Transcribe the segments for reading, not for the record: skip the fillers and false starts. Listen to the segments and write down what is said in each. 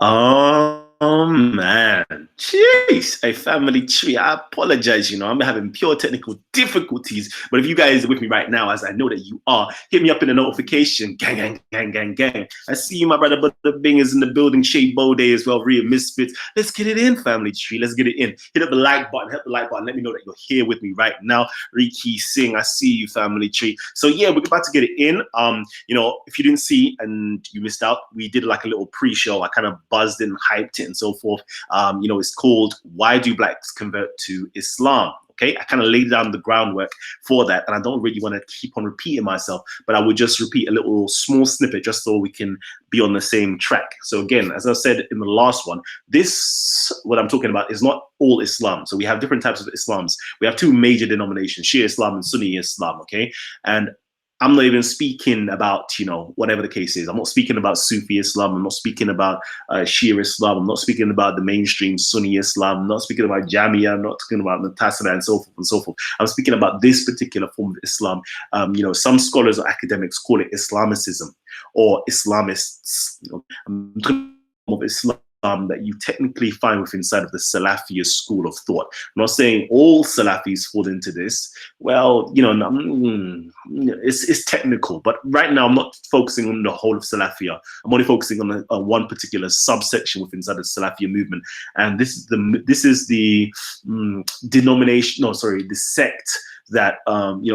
Oh man, jeez, a family tree. I apologize. I'm having pure technical difficulties. But if you guys are with me right now, as I know that you are, hit me up in the notification. Gang, gang, gang, gang, gang. I see you, my brother. But the Bing is in the building. Shade Bode as well. Real Misfits. Let's get it in, family tree. Let's get it in. Hit up the like button. Hit the like button. Let me know that you're here with me right now. Riki Singh, I see you, family tree. So yeah, we're about to get it in. If you didn't see and you missed out, we did like a little pre-show. I kind of buzzed and hyped it and so forth. It's called "Why Do Blacks Convert to Islam?" Okay, I kind of laid down the groundwork for that, and I don't really want to keep on repeating myself, but I would just repeat a little small snippet just so we can be on the same track. So again, as I said in the last one, what I'm talking about is not all Islam. So we have different types of Islams. We have two major denominations: Shia Islam and Sunni Islam. Okay, and I'm not even speaking about, whatever the case is. I'm not speaking about Sufi Islam. I'm not speaking about Shia Islam. I'm not speaking about the mainstream Sunni Islam. I'm not speaking about Jamia. I'm not speaking about Mutasila and so forth and so forth. I'm speaking about this particular form of Islam. Some scholars or academics call it Islamicism or Islamists. I'm talking of Islam that you technically find within inside of the Salafist school of thought. I'm not saying all Salafis fall into this. Well, it's technical, but right now I'm not focusing on the whole of Salafia. I'm only focusing on one particular subsection within inside the Salafia movement, and this is the denomination. No, sorry, the sect that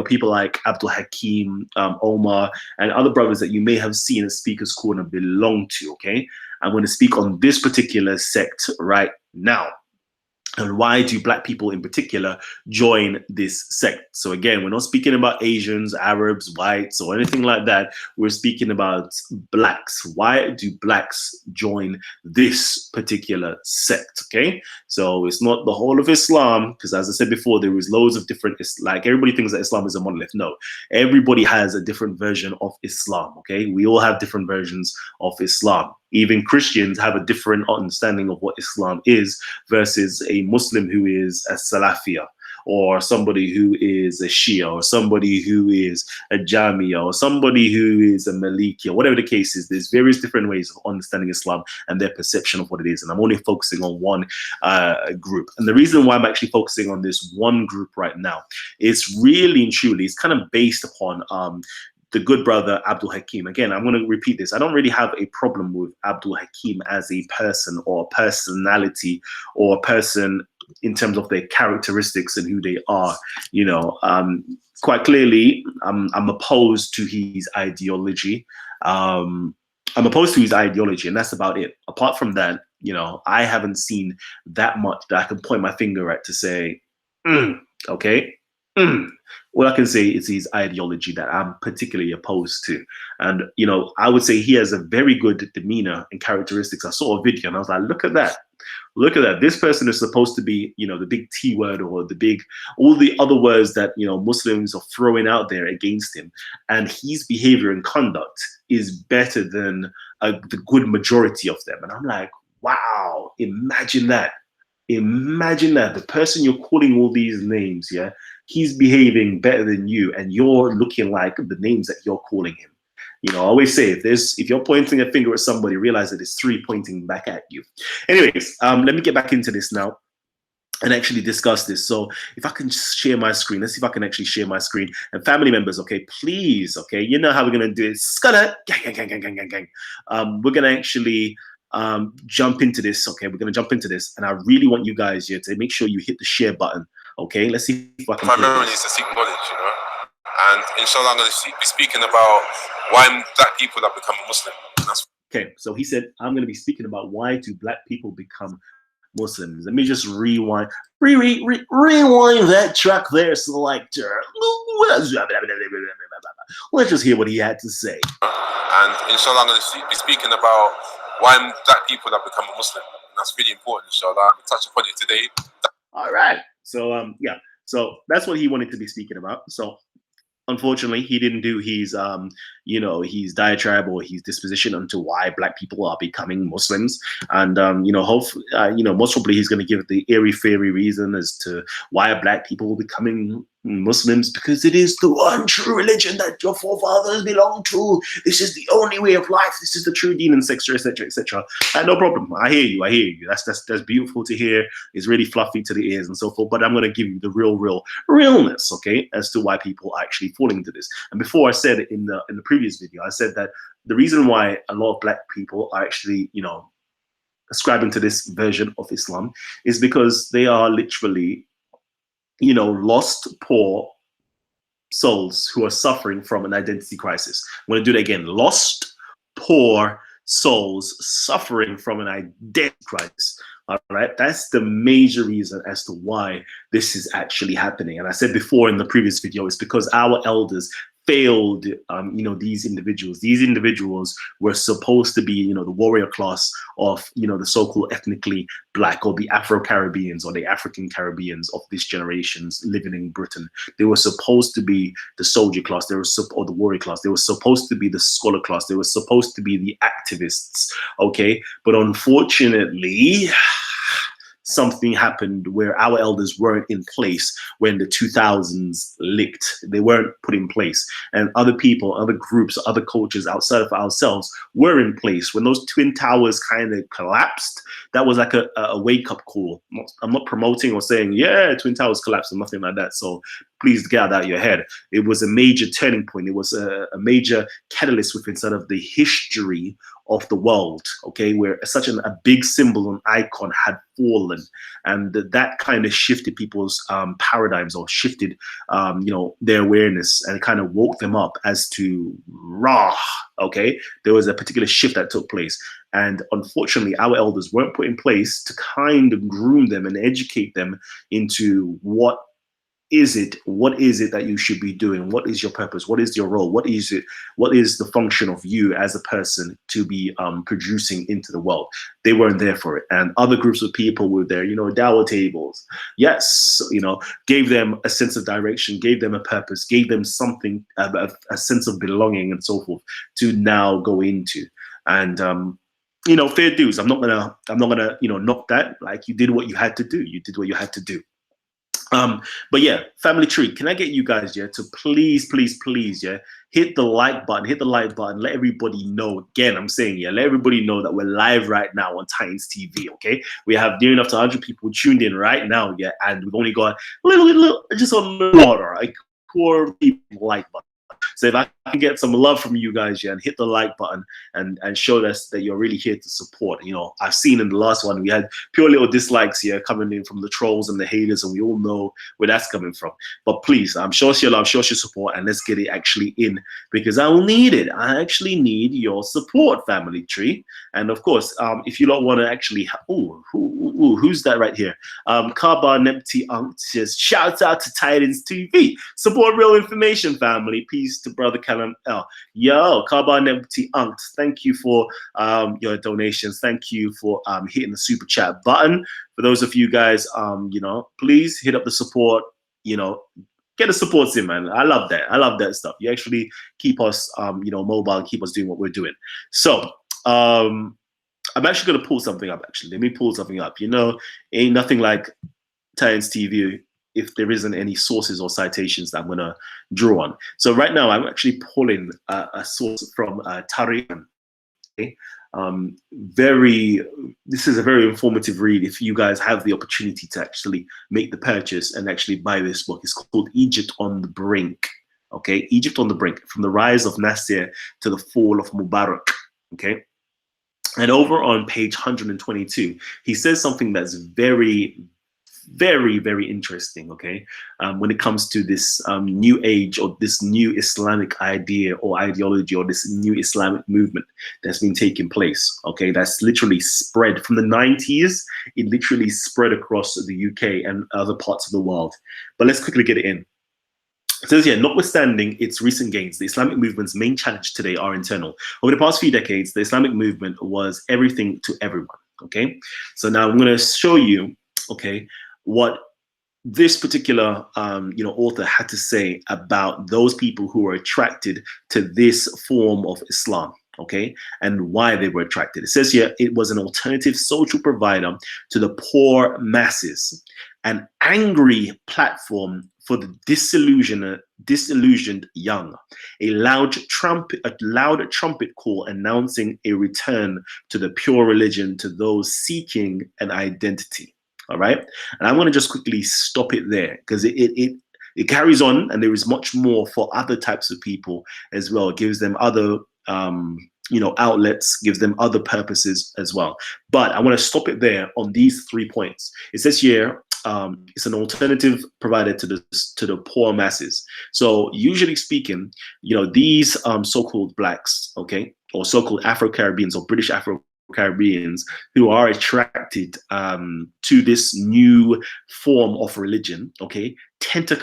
people like Abdul Hakim, Omar, and other brothers that you may have seen at Speaker's Corner belong to. Okay, I'm going to speak on this particular sect right now. And why do Black people in particular join this sect? So again, we're not speaking about Asians, Arabs, whites, or anything like that. We're speaking about Blacks. Why do Blacks join this particular sect? Okay, so it's not the whole of Islam, because as I said before, there is loads of different, like everybody thinks that Islam is a monolith. No, everybody has a different version of Islam. Okay, we all have different versions of Islam. Even Christians have a different understanding of what Islam is versus a Muslim who is a Salafia, or somebody who is a Shia, or somebody who is a Jamia, or somebody who is a Maliki, or whatever the case is. There's various different ways of understanding Islam and their perception of what it is. And I'm only focusing on one group. And the reason why I'm actually focusing on this one group right now is really and truly, it's kind of based upon the good brother Abdul Hakim. Again, I'm going to repeat this. I don't really have a problem with Abdul Hakim as a person or a personality or a person in terms of their characteristics and who they are. Quite clearly, I'm opposed to his ideology. I'm opposed to his ideology, and that's about it. Apart from that, I haven't seen that much that I can point my finger at to say, okay. What I can say is his ideology that I'm particularly opposed to. And, I would say he has a very good demeanor and characteristics. I saw a video and I was like, look at that. Look at that. This person is supposed to be, the big T word or all the other words that, Muslims are throwing out there against him. And his behavior and conduct is better than the good majority of them. And I'm like, wow, imagine that. Imagine that the person you're calling all these names, yeah, he's behaving better than you, and you're looking like the names that you're calling him. I always say if you're pointing a finger at somebody, realize that it's three pointing back at you. Anyways, let me get back into this now and actually discuss this. So if I can share my screen, let's see if I can actually share my screen. And family members, okay, please, okay, you know how we're gonna do it. Scudder, gang, gang, gang, gang, gang, gang. We're gonna actually jump into this. Okay, we're gonna jump into this, and I really want you guys here to make sure you hit the share button. Okay, let's see if I can. My memory is to seek knowledge, and inshallah, I'm going to be speaking about why Black people have become Muslim. Okay, so he said I'm going to be speaking about why do Black people become Muslims. Let me just rewind that track there, selector. Let's just hear what he had to say. And inshallah, I'm going to be speaking about why Black people have become Muslim. And that's really important, inshallah. I'll touch upon it today. All right. So, so that's what he wanted to be speaking about. So, unfortunately, he didn't do his, his diatribe or his disposition onto why Black people are becoming Muslims. And, most probably he's going to give the airy-fairy reason as to why Black people are becoming Muslims, because it is the one true religion that your forefathers belong to. This is the only way of life. This is the true deen, etc., etc., etc. No problem. I hear you. I hear you. That's beautiful to hear. It's really fluffy to the ears and so forth. But I'm going to give you the realness, okay, as to why people are actually falling into this. And before I said it in the previous video, I said that the reason why a lot of black people are actually, you know, ascribing to this version of Islam is because they are literally, you know, lost, poor souls who are suffering from an identity crisis. I'm going to do that again. Lost, poor souls suffering from an identity crisis. All right, that's the major reason as to why this is actually happening. And I said before in the previous video, it's because our elders failed, you know, these individuals. These individuals were supposed to be, you know, the warrior class of, you know, the so-called ethnically black, or the Afro-Caribbeans or the African Caribbeans of this generations living in Britain. They were supposed to be the soldier class. They were or the warrior class. They were supposed to be the scholar class. They were supposed to be the activists. Okay, but unfortunately, something happened where our elders weren't in place when the 2000s licked. They weren't put in place. And other people, other groups, other cultures outside of ourselves were in place. When those twin towers kind of collapsed, that was like a wake-up call. I'm not promoting or saying, yeah, twin towers collapsed or nothing like that. So please get that out of your head. It was a major turning point. It was a major catalyst within sort of the history of the world, okay, where such a big symbol and icon had fallen, and that kind of shifted people's paradigms, or shifted, you know, their awareness, and kind of woke them up as to rah. Okay, there was a particular shift that took place, and unfortunately, our elders weren't put in place to kind of groom them and educate them into what is it that you should be doing? What is your purpose? What is your role? What is the function of you as a person to be producing into the world? They weren't there for it. And other groups of people were there, you know, dawah tables. Yes, you know, gave them a sense of direction, gave them a purpose, gave them something, a sense of belonging and so forth to now go into. And, you know, fair dues. I'm not gonna, you know, knock that. Like, you did what you had to do. You did what you had to do. But yeah, family tree, can I get you guys, yeah, to please, yeah, hit the like button, let everybody know. Again, I'm saying, yeah, let everybody know that we're live right now on Titans TV, okay? We have near enough to 100 people tuned in right now, yeah, and we've only got a little just a little order, like 4 people like button. So if I can get some love from you guys, yeah, and hit the like button and show us that you're really here to support. You know, I've seen in the last one, we had pure little dislikes here coming in from the trolls and the haters, and we all know where that's coming from. But please, show us your love, show us your support, and let's get it actually in, because I will need it. I actually need your support, family tree. And of course, if you don't want to actually, who's that right here? Kaba Nepti Unct says, shout out to Titans TV. Support real information, family. Peace to brother Kalam. Yo, Kaba Nepti Unct, thank you for your donations. Thank you for hitting the super chat button. For those of you guys, you know, please hit up the support, you know, get the supports in, man. I love that. I love that stuff. You actually keep us, you know, mobile and keep us doing what we're doing. So, I'm actually going to pull something up, actually. Let me pull something up. You know, ain't nothing like Titans TV if there isn't any sources or citations that I'm going to draw on. So right now, I'm actually pulling a source from Tariq. Okay? This is a very informative read if you guys have the opportunity to actually make the purchase and actually buy this book. It's called Egypt on the Brink. Okay, Egypt on the Brink, from the rise of Nasser to the fall of Mubarak. Okay. And over on page 122, he says something that's very, very interesting, okay? When it comes to this new age, or this new Islamic idea or ideology, or this new Islamic movement that's been taking place, okay? That's literally spread from the 90s. It literally spread across the UK and other parts of the world. But let's quickly get it in. It says here, notwithstanding its recent gains, the Islamic movement's main challenge today are internal. Over the past few decades, the Islamic movement was everything to everyone, okay? So now I'm going to show you, okay, what this particular you know, author had to say about those people who were attracted to this form of Islam, okay, and why they were attracted. It says here, it was an alternative social provider to the poor masses, an angry platform for the disillusioned young, a loud trumpet call announcing a return to the pure religion to those seeking an identity. All right, and I want to just quickly stop it there, because it carries on, and there is much more for other types of people as well. It gives them other outlets, gives them other purposes as well. But I want to stop it there on these 3 points. It says here, it's an alternative provided to the poor masses. So usually speaking, these so-called blacks, okay, or so-called Afro-Caribbeans or British Afro-Caribbeans who are attracted to this new form of religion, okay, tend to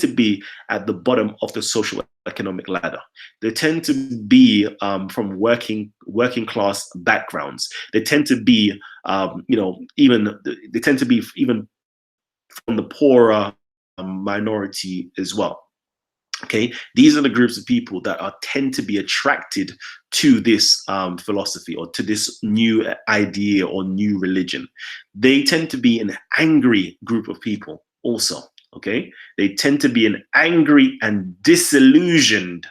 be at the bottom of the social economic ladder. They tend to be from working class backgrounds. They tend to be even from the poorer minority as well. Okay, these are the groups of people that tend to be attracted to this philosophy or to this new idea or new religion. They tend to be an angry group of people also. Okay, they tend to be an angry and disillusioned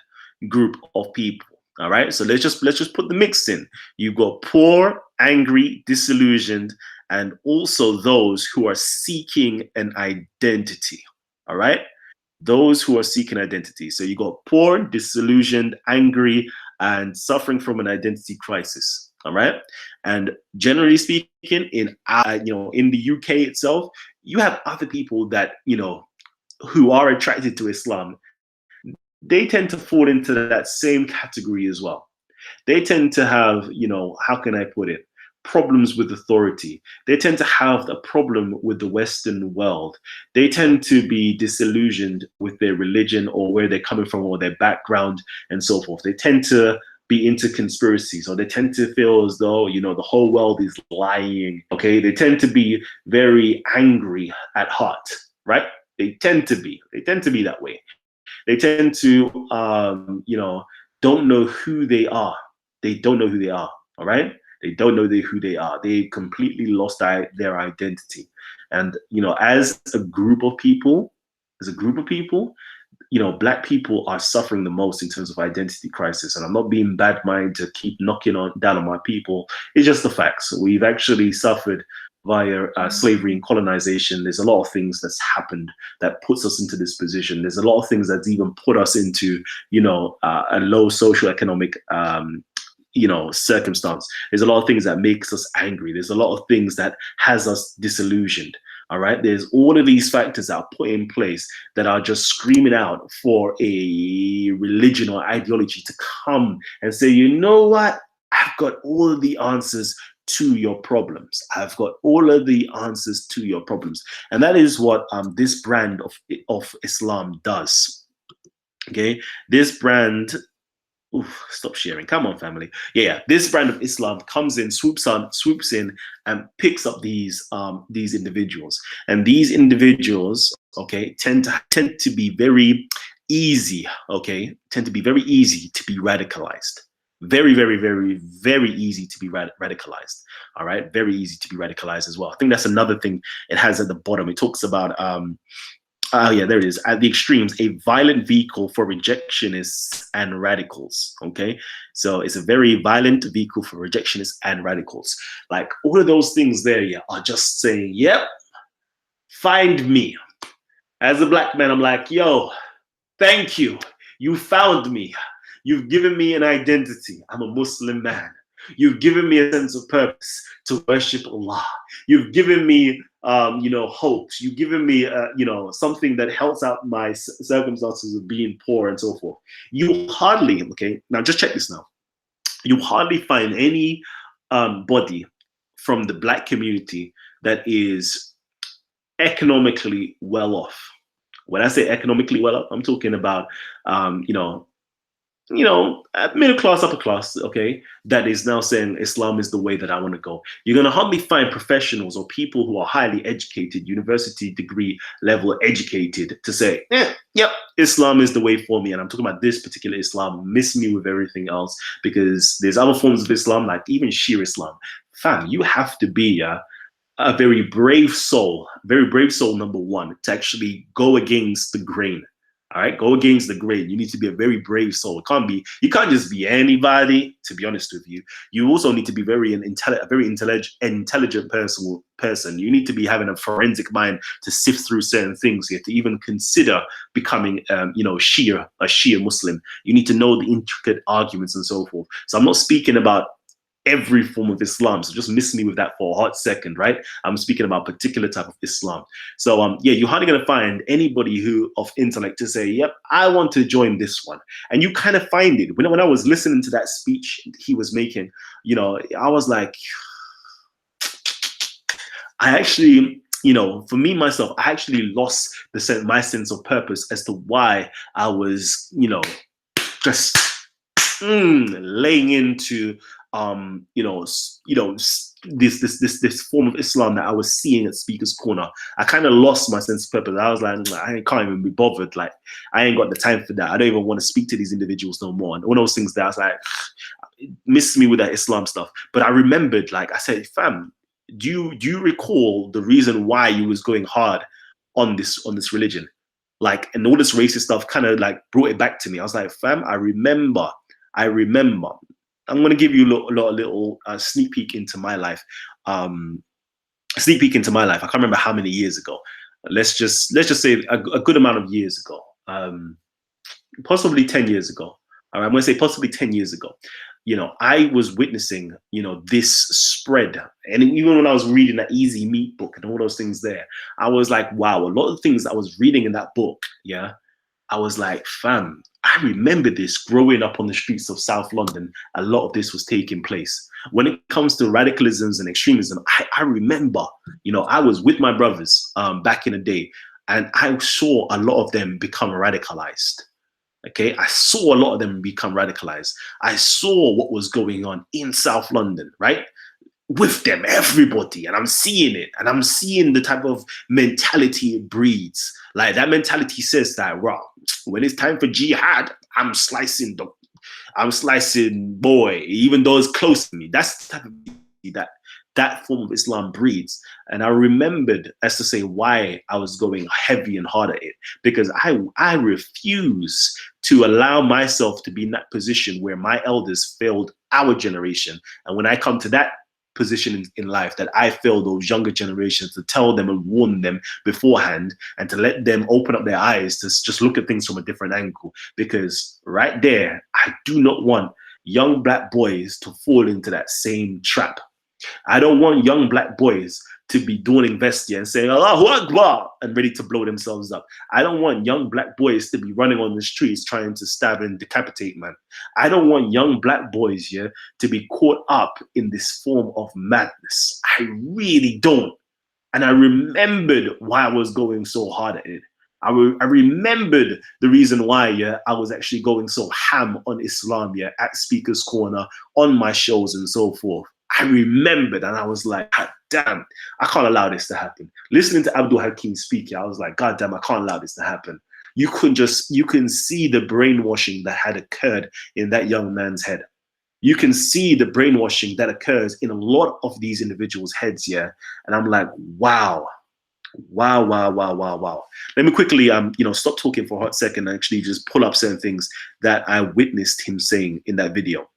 group of people. All right, so let's just put the mix in. You've got poor, angry, disillusioned, and also those who are seeking an identity. All right, those who are seeking identity. So you got poor, disillusioned, angry, and suffering from an identity crisis. All right, and generally speaking, in the UK itself, you have other people that who are attracted to Islam. They tend to fall into that same category as well. They tend to have, how can I put it, problems with authority. They tend to have a problem with the Western world. They tend to be disillusioned with their religion or where they're coming from or their background and so forth. They tend to be into conspiracies, or they tend to feel as though the whole world is lying. Okay, they tend to be very angry at heart, right? They tend to be that way. They tend to don't know who they are. They don't know who they are. All right, they don't know who they are. They completely lost their identity. And as a group of people, Black people are suffering the most in terms of identity crisis. And I'm not being bad-minded to keep knocking down on my people. It's just the facts. We've actually suffered via slavery and colonization. There's a lot of things that's happened that puts us into this position. There's a lot of things that's even put us into, a low socioeconomic circumstance. There's a lot of things that makes us angry. There's a lot of things that has us disillusioned. All right, there's all of these factors that are put in place that are just screaming out for a religion or ideology to come and say, you know what? I've got all of the answers to your problems. I've got all of the answers to your problems. And that is what this brand of Islam does. Okay, this brand. Oof, stop sharing. Come on, family. Yeah, this brand of Islam comes in, swoops in, and picks up these individuals. And these individuals, okay, tend to be very easy. Okay, tend to be very easy to be radicalized. Very, very, very, very easy to be radicalized. All right, very easy to be radicalized as well. I think that's another thing it has at the bottom. It talks about yeah, there it is. At the extremes, a violent vehicle for rejectionists and radicals. Okay, so it's a very violent vehicle for rejectionists and radicals. Like all of those things there, yeah, are just saying, yep, find me. As a Black man, I'm like, yo, thank you. You found me. You've given me an identity. I'm a Muslim man. You've given me a sense of purpose to worship Allah. You've given me, hopes. You've given me, something that helps out my circumstances of being poor and so forth. You hardly, okay, now just check this now. You hardly find any body from the Black community that is economically well off. When I say economically well off, I'm talking about, middle class, upper class, okay, that is now saying Islam is the way that I want to go. You're going to hardly find professionals or people who are highly educated, university degree level educated, to say, yep, Islam is the way for me. And I'm talking about this particular Islam, miss me with everything else, because there's other forms of Islam, like even Shia Islam. Fam, you have to be a very brave soul, number one, to actually go against the grain. All right, go against the grain. You need to be a very brave soul. You can't just be anybody, to be honest with you. You also need to be a very intelligent person. You need to be having a forensic mind to sift through certain things here, to even consider becoming, a Shia Muslim. You need to know the intricate arguments and so forth. So I'm not speaking about every form of Islam. So just miss me with that for a hot second, right? I'm speaking about a particular type of Islam. So yeah, you're hardly gonna find anybody who of intellect to say, yep, I want to join this one. And you kind of find it. When I was listening to that speech he was making, I was like, I actually, for me, myself, I actually lost my sense of purpose as to why I was, just laying into this form of Islam that I was seeing at Speaker's Corner. I kind of lost my sense of purpose. I was like, I can't even be bothered. Like, I ain't got the time for that. I don't even want to speak to these individuals no more. And one of those things that I was like, miss me with that Islam stuff. But I remembered, like I said, fam, do you recall the reason why you was going hard on this religion? Like, and all this racist stuff kind of like brought it back to me. I was like, fam, I remember. I'm going to give you a little sneak peek into my life. I can't remember how many years ago. Let's just say a good amount of years ago. Possibly 10 years ago. I'm going to say possibly 10 years ago. I was witnessing, this spread. And even when I was reading that Easy Meat book and all those things there, I was like, wow, a lot of things I was reading in that book, yeah, I was like, fam, I remember this growing up on the streets of South London. A lot of this was taking place. When it comes to radicalisms and extremism, I remember, I was with my brothers back in the day, and I saw a lot of them become radicalized. Okay, I saw a lot of them become radicalized. I saw what was going on in South London, right? With them, everybody, and I'm seeing it, and I'm seeing the type of mentality it breeds. Like, that mentality says that, wow, when it's time for jihad, I'm slicing boy, even though it's close to me. That's the type of that form of Islam breeds. And I remembered as to say why I was going heavy and hard at it, because I refuse to allow myself to be in that position where my elders failed our generation. And when I come to that position in life, that I fail those younger generations, to tell them and warn them beforehand, and to let them open up their eyes to just look at things from a different angle. Because right there, I do not want young black boys to fall into that same trap. I don't want young black boys to be doing investia and saying Allahu Akbar and ready to blow themselves up. I don't want young black boys to be running on the streets trying to stab and decapitate, man. I don't want young black boys here to be caught up in this form of madness. I really don't. And I remembered why I was going so hard at it. I remembered the reason why I was actually going so ham on Islam at Speaker's Corner, on my shows and so forth. I remembered, and I was like, God damn, I can't allow this to happen. Listening to Abdul Hakim speak, I was like, God damn, I can't allow this to happen. You can see the brainwashing that had occurred in that young man's head. You can see the brainwashing that occurs in a lot of these individuals' heads, yeah. And I'm like, wow. Let me quickly, stop talking for a hot second and actually just pull up certain things that I witnessed him saying in that video.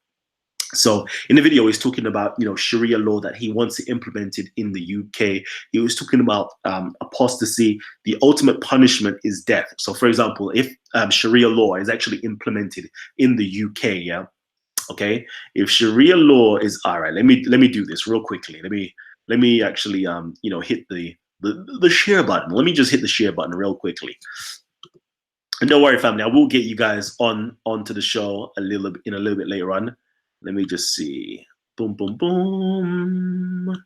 So in the video, he's talking about, Sharia law that he wants to implement it in the UK. He was talking about apostasy. The ultimate punishment is death. So, for example, if Sharia law is actually implemented in the UK, yeah, okay. If Sharia law is all right, let me do this real quickly. Let me actually hit the share button. Let me just hit the share button real quickly. And don't worry, family, I will get you guys onto the show a little bit later on. Let me just see. Boom, boom, boom.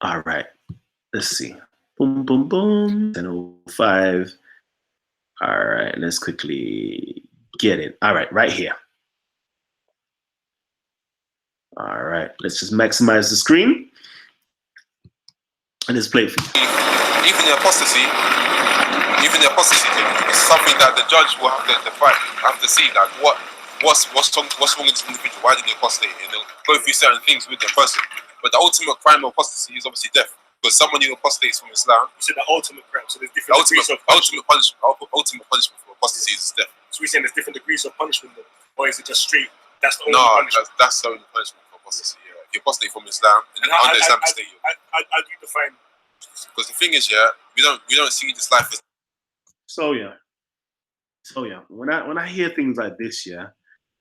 All right. Let's see. Boom, boom, boom. 10:05. All right. Let's quickly get it. All right. Right here. All right. Let's just maximize the screen. And let's play it for you. Even the apostasy thing is something that the judge will have to see, like what's wrong with this individual? Why did he apostate? And they'll go through certain things with the person. But the ultimate crime of apostasy is obviously death. Because someone who apostates from Islam, You said the ultimate crime. So there's different degrees of punishment. ultimate punishment for apostasy is death. So we're saying there's different degrees of punishment, then? Or is it just straight? That's the only No, punishment. that's the only punishment for apostasy. Yeah. If you apostate from Islam, and under Islamic State, I do define. because the thing is, yeah, we don't see this life as. So yeah. When I hear things like this, yeah,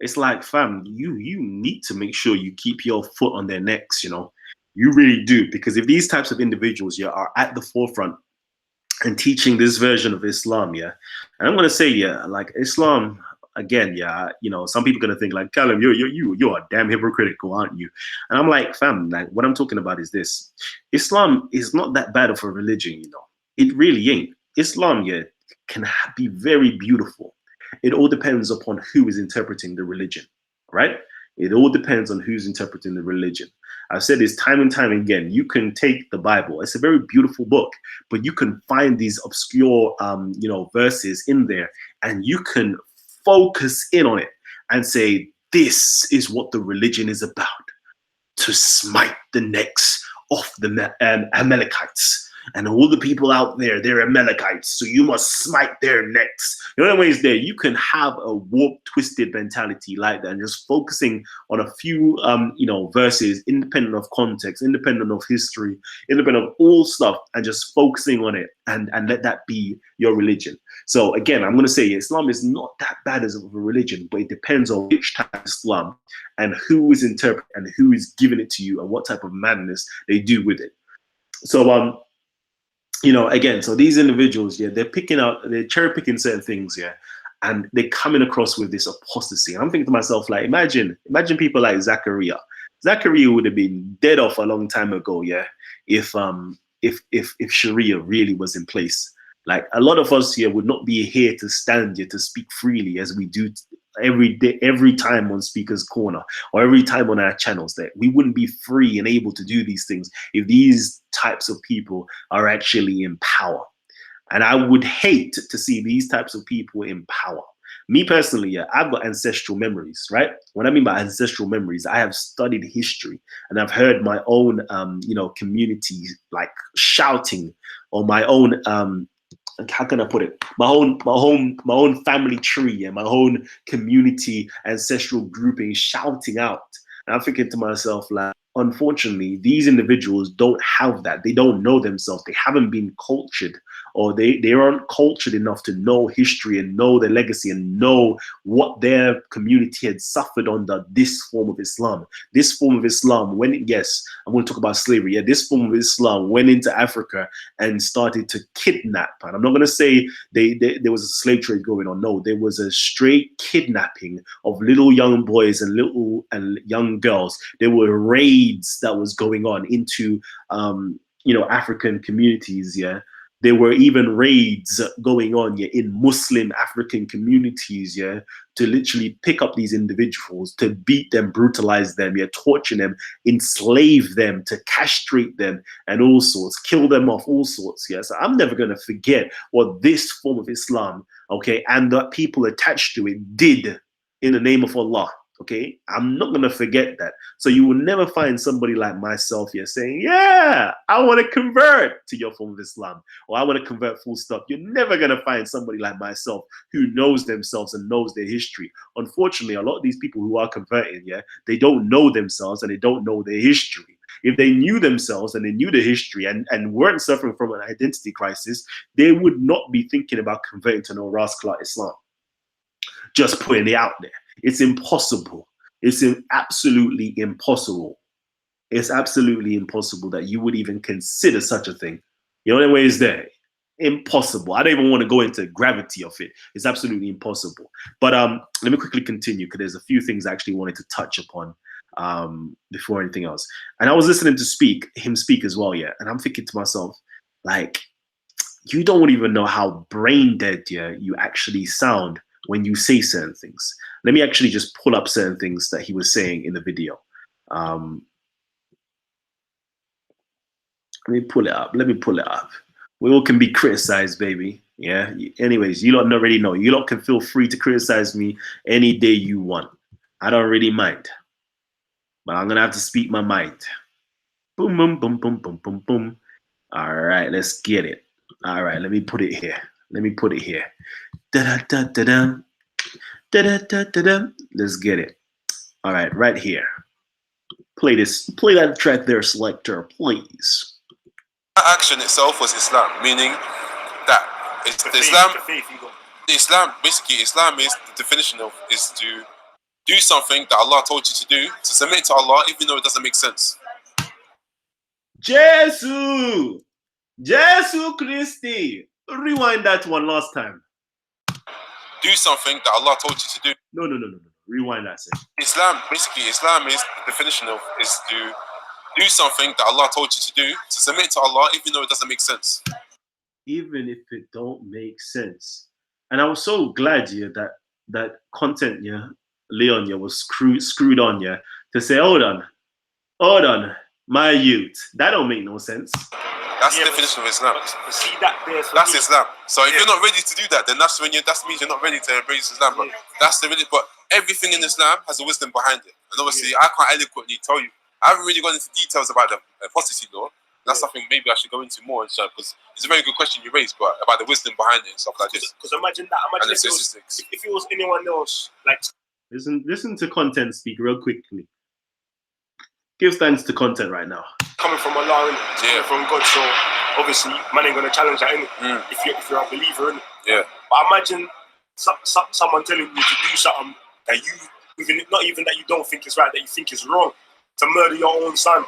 it's like, fam, you need to make sure you keep your foot on their necks, you know. You really do, because if these types of individuals, yeah, are at the forefront and teaching this version of Islam, yeah, and I'm gonna say, yeah, like Islam again, yeah, you know, some people are gonna think like, Kalam, you're damn hypocritical, aren't you? And I'm like, fam, like what I'm talking about is this: Islam is not that bad of a religion, you know. It really ain't. Islam, yeah, can be very beautiful. It all depends upon who is interpreting the religion, right? It all depends on who's interpreting the religion. I've said this time and time again. You can take the Bible; it's a very beautiful book, but you can find these obscure, you know, verses in there, and you can focus in on it and say, "This is what the religion is about: to smite the necks of the Amalekites." And all the people out there, they're Amalekites, so you must smite their necks. You know, ways there, you can have a warped, twisted mentality like that, and just focusing on a few, you know, verses, independent of context, independent of history, independent of all stuff, and just focusing on it, and let that be your religion. So again, I'm going to say Islam is not that bad as a religion, but it depends on which type of Islam and who is interpreting and who is giving it to you and what type of madness they do with it. So you know, again, so these individuals, yeah, they're cherry picking certain things, yeah, and they're coming across with this apostasy. And I'm thinking to myself, like, imagine people like Zachariah. Zachariah would have been dead off a long time ago, yeah, if Sharia really was in place. Like, a lot of us here would not be here to stand here to speak freely as we do every day, every time on Speaker's Corner or every time on our channels. That we wouldn't be free and able to do these things if these types of people are actually in power. And I would hate to see these types of people in power. Me personally, yeah, I've got ancestral memories, right? What I mean by ancestral memories, I have studied history and I've heard my own, you know, community like shouting, or my own, how can I put it? My own family tree and my own community ancestral grouping shouting out. And I'm thinking to myself, like, unfortunately, these individuals don't have that. They don't know themselves. They haven't been cultured, or they aren't cultured enough to know history and know their legacy and know what their community had suffered under this form of Islam. This form of Islam, yes, I'm going to talk about slavery. Yeah, this form of Islam went into Africa and started to kidnap. And I'm not going to say there was a slave trade going on. No, there was a straight kidnapping of little young boys and young girls. There were raids that was going on into you know, African communities. Yeah, there were even raids going on, yeah, in Muslim African communities, yeah, to literally pick up these individuals, to beat them, brutalize them, yeah, torture them, enslave them, to castrate them, and all sorts, kill them off, all sorts. Yeah, so I'm never going to forget what this form of Islam, okay, and the people attached to it did in the name of Allah. Okay, I'm not going to forget that. So you will never find somebody like myself here saying, yeah, I want to convert to your form of Islam, or I want to convert full stop. You're never going to find somebody like myself who knows themselves and knows their history. Unfortunately, a lot of these people who are converting, yeah, they don't know themselves and they don't know their history. If they knew themselves and they knew the history and weren't suffering from an identity crisis, they would not be thinking about converting to no rascal Islam. Just putting it out there. It's impossible. It's absolutely impossible. It's absolutely impossible that you would even consider such a thing. The only way is there. Impossible. I don't even want to go into gravity of it. It's absolutely impossible. But let me quickly continue, because there's a few things I actually wanted to touch upon before anything else. And I was listening to him speak as well, yeah. And I'm thinking to myself, like, you don't even know how brain dead, yeah, you actually sound when you say certain things. Let me actually just pull up certain things that he was saying in the video. Let me pull it up. We all can be criticized, baby. Yeah. Anyways, you lot already know. You lot can feel free to criticize me any day you want. I don't really mind. But I'm going to have to speak my mind. Boom, boom, boom, boom, boom, boom, boom. All right, let's get it. All right, let me put it here. Let me put it here. Da da da da da. Da da da da da. Let's get it. All right, right here. Play this. Play that track there, selector, please. That action itself was Islam, meaning that it's Islam. Basically, Islam is the definition of is to do something that Allah told you to do, to submit to Allah, even though it doesn't make sense. Jesus, Jesus Christi. Rewind that one last time. Do something that Allah told you to do. No. Rewind that. Islam is the definition of is to do something that Allah told you to do, to submit to Allah, even though it doesn't make sense. Even if it don't make sense. And I was so glad, yeah, that content, yeah, Leon, yeah, was screwed on, yeah, to say, hold on, my youth, that don't make no sense. That's the definition of Islam. See that that's Islam. So if you're not ready to do that, then that means you're not ready to embrace Islam. But but everything in Islam has a wisdom behind it. And obviously, I can't eloquently tell you. I haven't really gone into details about the apostasy law. That's something maybe I should go into more, because it's a very good question you raised, but about the wisdom behind it and stuff like this. Because imagine if it was anyone else, like listen to content speak real quickly. Give thanks to content right now. Coming from Allah, coming from God, so obviously man ain't gonna challenge that, innit? If you're a believer, innit? Yeah. But imagine someone telling you to do something that not even that you don't think is right, that you think is wrong, to murder your own son,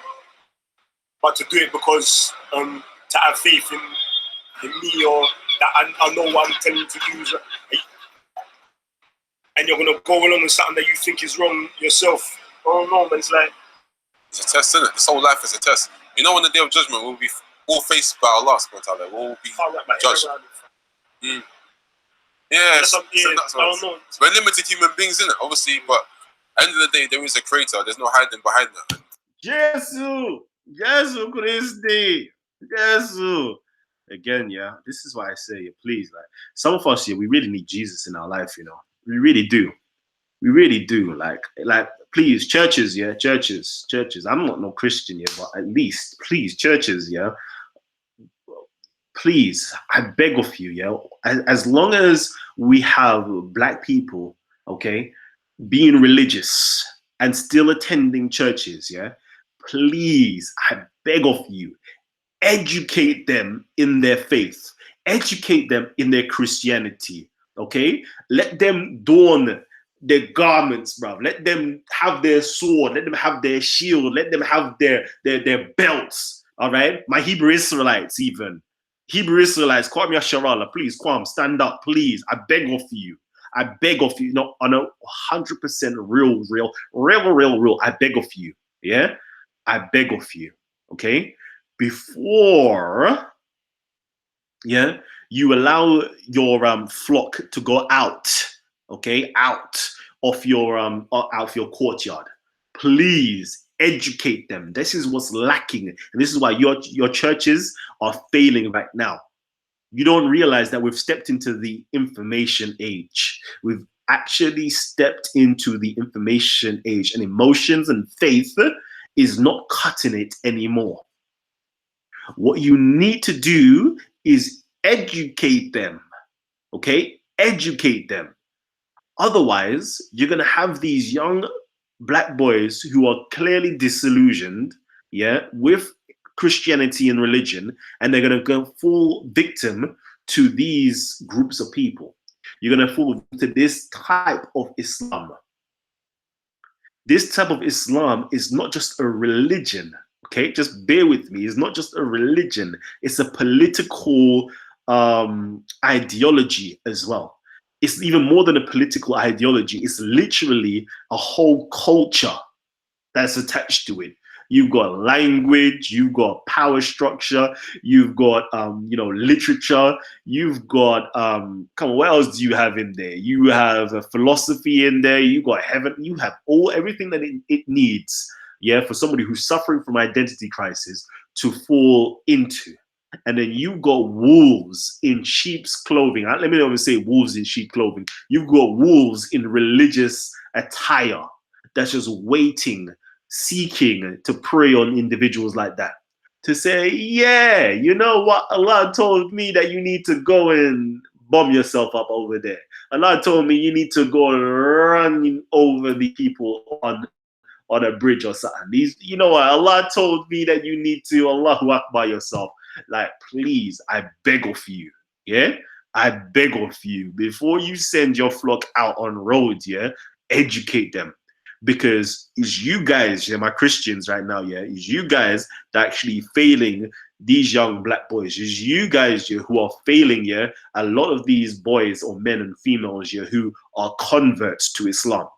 but to do it because to have faith in me, or that I know what I'm telling you to do is right, and you're gonna go along with something that you think is wrong yourself. Oh no, man, it's like it's a test, isn't it? This whole life is a test. You know, on the day of judgment, we'll be all faced by Allah, we'll all be judged. Yeah, we're limited human beings, isn't it? Obviously, but at the end of the day, there is a creator. There's no hiding behind that. Jesus Christi, Jesus. Again, yeah, this is why I say, please, like, some of us here, we really need Jesus in our life, you know. We really do. We really do. Like, please, churches, yeah, churches. I'm not no Christian yet, but at least, please, churches, yeah. Please, I beg of you, yeah. As long as we have black people, okay, being religious and still attending churches, yeah, please, I beg of you, educate them in their faith, educate them in their Christianity, okay? Let them don their garments, bruv. Let them have their sword. Let them have their shield. Let them have their belts, all right? My Hebrew Israelites even. Hebrew Israelites, Kwame Sharala, please, Kwam, stand up, please. I beg of you. I beg of you, no, on a 100% real. I beg of you, yeah? I beg of you, okay? Before, yeah, you allow your flock to go out, okay, out of your courtyard. Please educate them. This is what's lacking, and this is why your churches are failing right now. You don't realize that we've stepped into the information age. We've actually stepped into the information age, and emotions and faith is not cutting it anymore. What you need to do is educate them, okay? Educate them. Otherwise, you're going to have these young black boys who are clearly disillusioned, yeah, with Christianity and religion, and they're going to go fall victim to these groups of people. You're going to fall to this type of Islam. This type of Islam is not just a religion, okay? Just bear with me. It's not just a religion. It's a political ideology as well. It's even more than a political ideology. It's literally a whole culture that's attached to it. You've got language, you've got power structure, you've got literature, you've got come on, what else do you have in there? You have a philosophy in there, you got heaven, you have everything that it needs, yeah, for somebody who's suffering from identity crisis to fall into. And then you got wolves in sheep's clothing. Let me not even say wolves in sheep clothing. You've got wolves in religious attire that's just waiting, seeking to prey on individuals like that. To say, yeah, you know what? Allah told me that you need to go and bomb yourself up over there. Allah told me you need to go and run over the people on a bridge or something. These, you know what? Allah told me that you need to Allahu Akbar yourself. Like, please, I beg of you, yeah? I beg of you, before you send your flock out on roads, yeah, educate them. Because it's you guys, yeah, my Christians right now, yeah, it's you guys that actually failing these young black boys. It's you guys, yeah, who are failing, yeah, a lot of these boys or men and females, yeah, who are converts to Islam,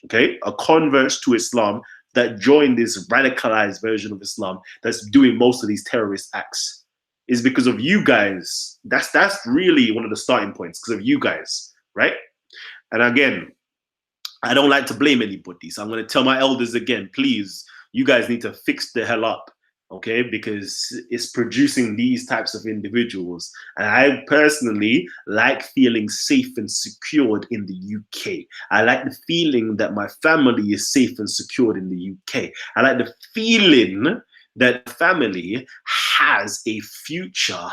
okay? Are converts to Islam that join this radicalized version of Islam that's doing most of these terrorist acts. Is because of you guys. That's really one of the starting points, because of you guys, right? And again, I don't like to blame anybody, so I'm going to tell my elders again, please, you guys need to fix the hell up, okay? Because it's producing these types of individuals. And I personally like feeling safe and secured in the UK. I like the feeling that my family is safe and secured in the UK. I like the feeling that family has a future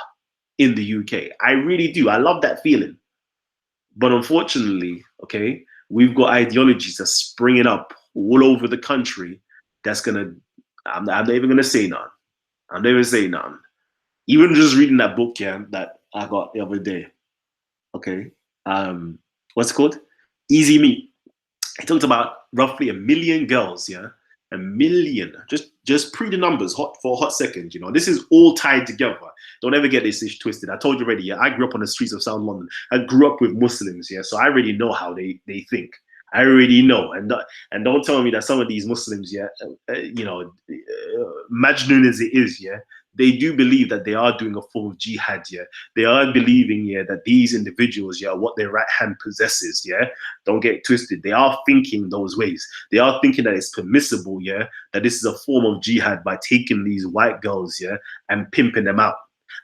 in the UK. I really do. I love that feeling. But unfortunately, okay, we've got ideologies that's springing up all over the country that's gonna, I'm not even gonna say none. I'm never saying none. Even just reading that book, yeah, that I got the other day, okay, what's it called? Easy Meat. It talked about roughly 1 million girls, yeah, 1 million. Just pre the numbers for a hot second, you know. This is all tied together. Don't ever get this ish twisted. I told you already, yeah, I grew up on the streets of South London. I grew up with Muslims, yeah, so I already know how they think. I already know, and don't tell me that some of these Muslims, yeah, you know, Majnun as it is, yeah, they do believe that they are doing a form of jihad, yeah. They are believing, yeah, that these individuals, yeah, what their right hand possesses, yeah. Don't get twisted. They are thinking those ways. They are thinking that it's permissible, yeah, that this is a form of jihad by taking these white girls, yeah, and pimping them out,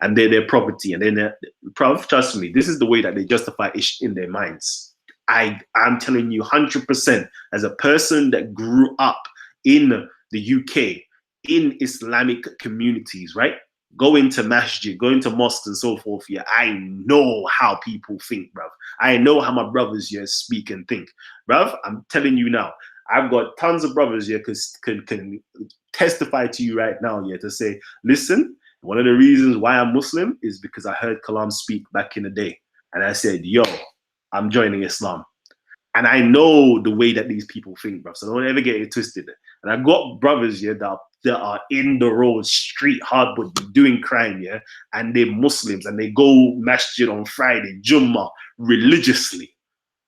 and they're their property, and then trust me, this is the way that they justify it in their minds. I'm telling you 100%, as a person that grew up in the UK, in Islamic communities, right? Going to masjid, going to mosques and so forth, yeah, I know how people think, bruv. I know how my brothers here speak and think. Bruv, I'm telling you now, I've got tons of brothers here can testify to you right now, yeah, to say, listen, one of the reasons why I'm Muslim is because I heard Kalam speak back in the day. And I said, yo, I'm joining Islam. And I know the way that these people think, bro. So don't ever get it twisted. And I got brothers here that are in the road, street hardwood, doing crime, yeah. And they're Muslims and they go masjid on Friday, Jummah, religiously.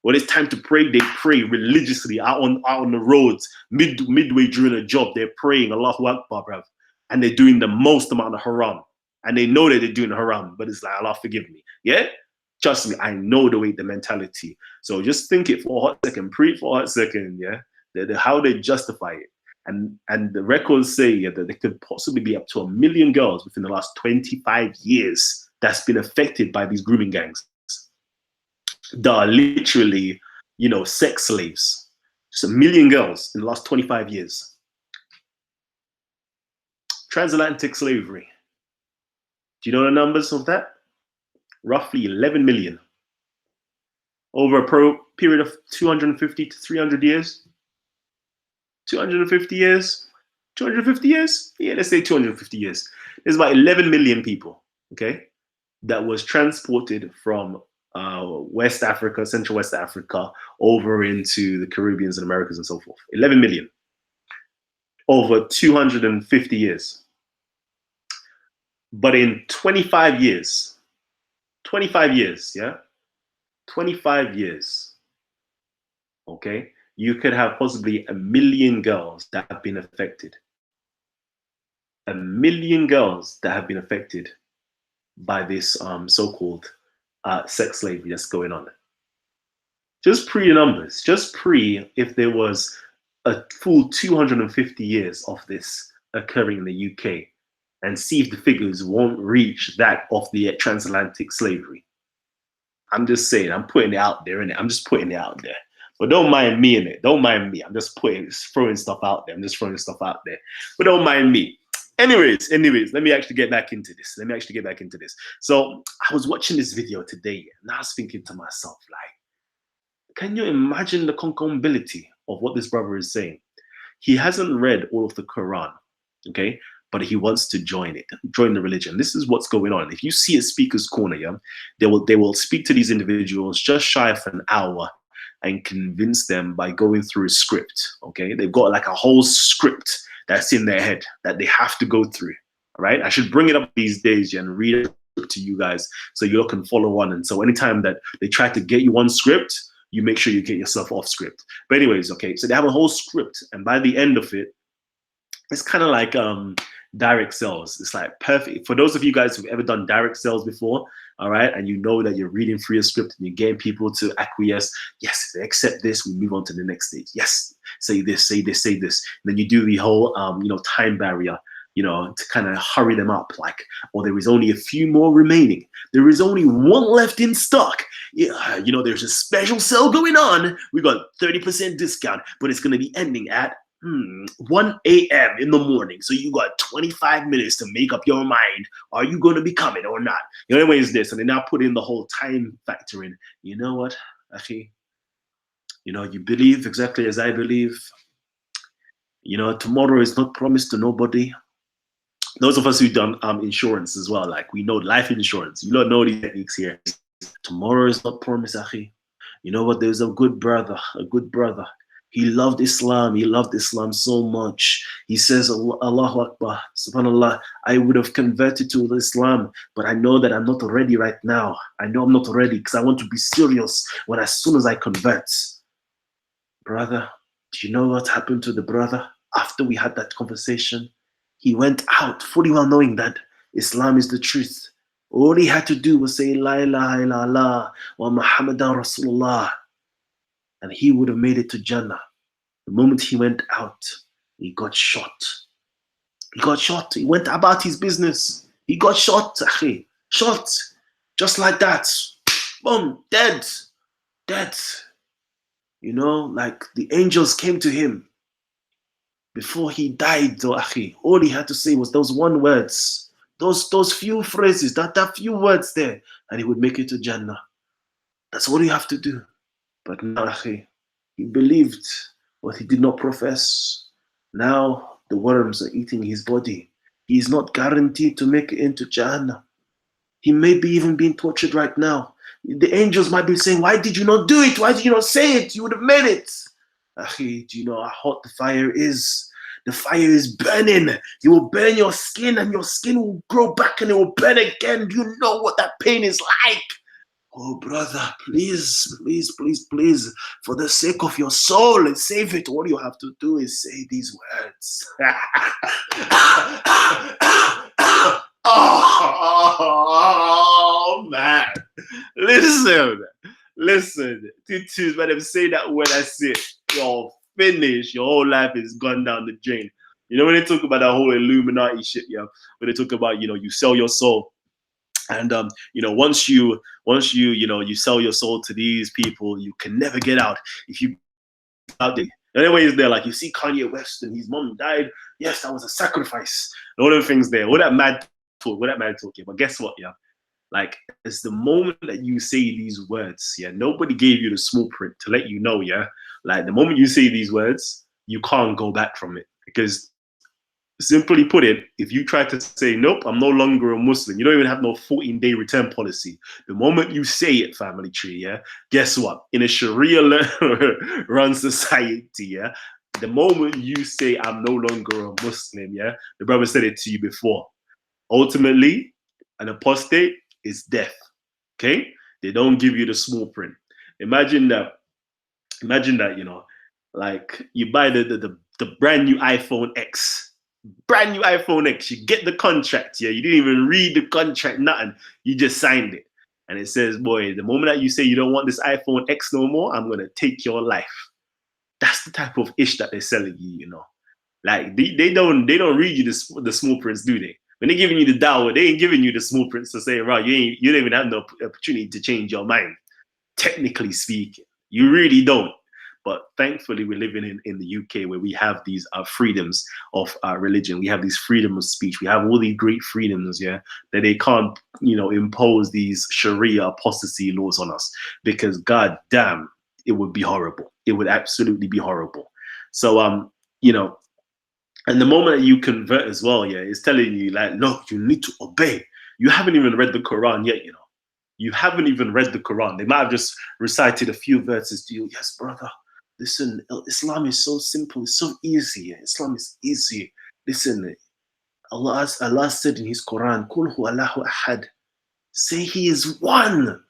When it's time to pray, they pray religiously out on the roads, midway during a job, they're praying Allahu Akbar, bro. And they're doing the most amount of haram. And they know that they're doing haram, but it's like, Allah forgive me, yeah? Trust me, I know the mentality. So just think it for a hot second, pre for a hot second, yeah? How they justify it. And the records say, yeah, that there could possibly be up to 1 million girls within the last 25 years that's been affected by these grooming gangs that are literally, you know, sex slaves. Just 1 million girls in the last 25 years. Transatlantic slavery. Do you know the numbers of that? Roughly 11 million over a period of 250 to 300 years. 250 years? 250 years? Yeah, let's say 250 years. There's about 11 million people, okay, that was transported from West Africa, Central West Africa, over into the Caribbeans and Americas and so forth. 11 million over 250 years. But in 25 years, 25 years, yeah? 25 years, okay? You could have possibly 1 million girls that have been affected. 1 million girls that have been affected by this so-called sex slavery that's going on. Just pre the numbers, just pre if there was a full 250 years of this occurring in the UK, and see if the figures won't reach that of the transatlantic slavery. I'm just saying, I'm putting it out there, innit? I'm just putting it out there. But don't mind me in it. Don't mind me. I'm just throwing stuff out there. But don't mind me. Anyways, let me actually get back into this. So I was watching this video today and I was thinking to myself, like, can you imagine the concombility of what this brother is saying? He hasn't read all of the Quran, okay? But he wants to join the religion. This is what's going on. If you see a speaker's corner, yeah, they will speak to these individuals just shy of an hour and convince them by going through a script, okay? They've got like a whole script that's in their head that they have to go through, all right? I should bring it up these days, yeah, and read it to you guys so you can follow on. And so anytime that they try to get you on script, you make sure you get yourself off script. But anyways, okay, so they have a whole script, and by the end of it, it's kind of like direct sales. It's like perfect for those of you guys who've ever done direct sales before, all right, and you know that you're reading through a script and you're getting people to acquiesce. Yes, if they accept this, we move on to the next stage. Yes, say this, say this, say this. And then you do the whole time barrier, to kind of hurry them up, like, or there is only a few more remaining. There is only one left in stock. Yeah, there's a special sale going on. We got 30% discount, but it's going to be ending at 1 a.m. in the morning. So you got 25 minutes to make up your mind. Are you going to be coming or not? Anyways, this, and they now put in the whole time factor in. You know what, Akhi? You believe exactly as I believe. Tomorrow is not promised to nobody. Those of us who've done insurance as well, like we know life insurance, you don't know these techniques here. Tomorrow is not promised, Akhi. You know what? There's a good brother. He loved Islam. He loved Islam so much. He says, Allahu Akbar, subhanallah, I would have converted to Islam, but I know that I'm not ready right now. I know I'm not ready because I want to be serious as soon as I convert. Brother, do you know what happened to the brother after we had that conversation? He went out fully well knowing that Islam is the truth. All he had to do was say, La ilaha illallah wa Muhammadan Rasulullah. And he would have made it to Jannah. The moment he went out, he got shot. He went about his business. He got shot, akhi. Shot. Just like that. Boom. Dead. Like the angels came to him. Before he died, though, akhi, all he had to say was those one words. Those few phrases, that few words there, and he would make it to Jannah. That's all you have to do. But now, akhi, he believed what he did not profess. Now the worms are eating his body. He is not guaranteed to make it into Jannah. He may be even being tortured right now. The angels might be saying, why did you not do it? Why did you not say it? You would have made it. Akhi, do you know how hot the fire is? The fire is burning. It will burn your skin and your skin will grow back and it will burn again. Do you know what that pain is like? Oh, brother, please, for the sake of your soul and save it, all you have to do is say these words. Oh, man. Listen. Tutus, when they say that word, that's it. You're finished. Your whole life is gone down the drain. When they talk about that whole Illuminati shit, yeah, when they talk about, you sell your soul. And once you sell your soul to these people, you can never get out. If you out there, anyways, there, like you see Kanye West and his mom died. Yes, that was a sacrifice. And all them things there. All that mad talk. But guess what? Yeah, like it's the moment that you say these words. Yeah, nobody gave you the small print to let you know. Yeah, like the moment you say these words, you can't go back from it because. Simply put it, if you try to say, nope, I'm no longer a Muslim, you don't even have no 14-day return policy. The moment you say it, family tree, yeah, guess what? In a Sharia-run society, yeah, the moment you say, I'm no longer a Muslim, yeah, the brother said it to you before. Ultimately, an apostate is death, okay? They don't give you the small print. Imagine that, like you buy the brand new iPhone X, you get the contract, yeah, you didn't even read the contract, nothing, you just signed it, and it says, boy, the moment that you say you don't want this iPhone X no more, I'm gonna take your life. That's the type of ish that they're selling you, like they don't read you the small prints, do they? When they're giving you the dawah, they ain't giving you the small prints to say, right, you don't even have no opportunity to change your mind. Technically speaking, you really don't. But thankfully, we're living in the UK where we have these freedoms of religion. We have these freedom of speech. We have all these great freedoms, yeah, that they can't, you know, impose these Sharia apostasy laws on us, because God damn, it would be horrible. It would absolutely be horrible. So, you know, and the moment that you convert as well, yeah, it's telling you like, no, you need to obey. You haven't even read the Quran yet, you know. You haven't even read the Quran. They might have just recited a few verses to you. Yes, brother. Listen, Islam is so simple. It's so easy. Islam is easy. Listen, Allah said in His Quran, "Qul hu Allahu ahad." Say He is one.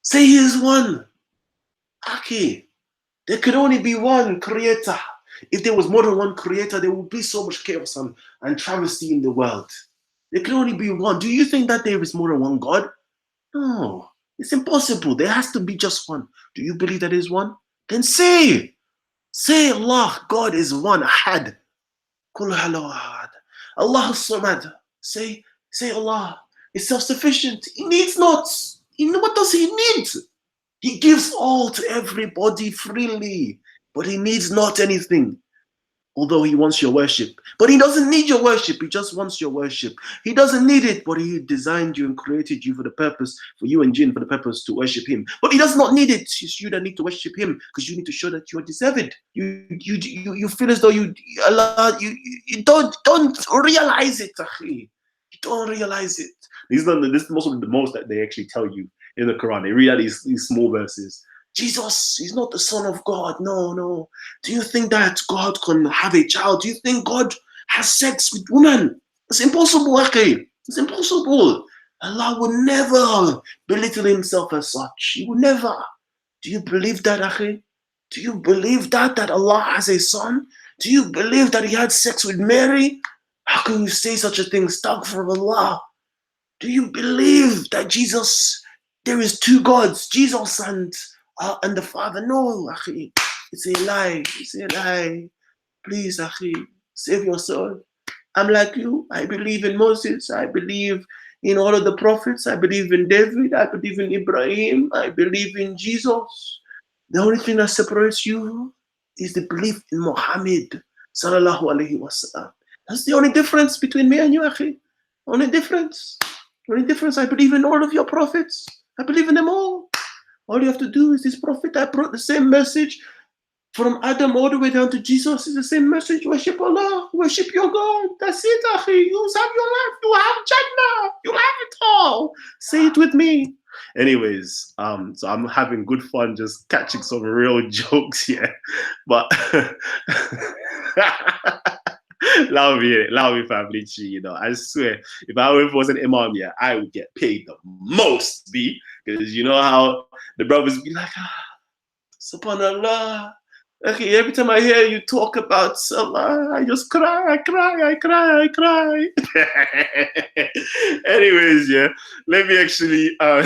Say He is one. Okay. There could only be one creator. If there was more than one creator, there would be so much chaos and travesty in the world. There can only be one. Do you think that there is more than one God? No, it's impossible. There has to be just one. Do you believe that is one? Then say Allah, God is one. Ahad. Kul ahad. Allah samad. Say Allah is self-sufficient. He needs not. What does He need? He gives all to everybody freely, but He needs not anything. Although He wants your worship, but He doesn't need your worship. He just wants your worship. He doesn't need it, but He designed you and created you for the purpose, for you and jinn, for the purpose to worship Him. But He does not need it. It's you that need to worship Him, because you need to show that you are deserved. You feel as though you don't realize it, akhi. You don't realize it. This is the most that they actually tell you in the Quran. They read out these small verses. Jesus, He's not the Son of God. No. Do you think that God can have a child? Do you think God has sex with women? It's impossible, okay? It's impossible. Allah would never belittle Himself as such. He would never. Do you believe that, okay? Do you believe that Allah has a son? Do you believe that He had sex with Mary? How can you say such a thing? Astaghfirullah. Do you believe that Jesus, there is two gods, Jesus and the Father? No, akhi. It's a lie. It's a lie. Please, akhi, save your soul. I'm like you. I believe in Moses. I believe in all of the prophets. I believe in David. I believe in Ibrahim. I believe in Jesus. The only thing that separates you is the belief in Muhammad sallallahu alaihi wasallam. That's the only difference between me and you, akhi. Only difference. Only difference. I believe in all of your prophets. I believe in them all. All you have to do is this prophet that brought the same message from Adam all the way down to Jesus. Is the same message. Worship Allah. Worship your God. That's it, akhi. You have your life. You have Jannah. You have it all. Say it with me. Anyways, so I'm having good fun just catching some real jokes here. But love me, family tree, you know. I swear, if I wasn't Imam, yeah, I would get paid the most, B. Because you know how the brothers be like, subhanallah. Okay, every time I hear you talk about Salah, I just cry. Anyways, yeah, let me actually, I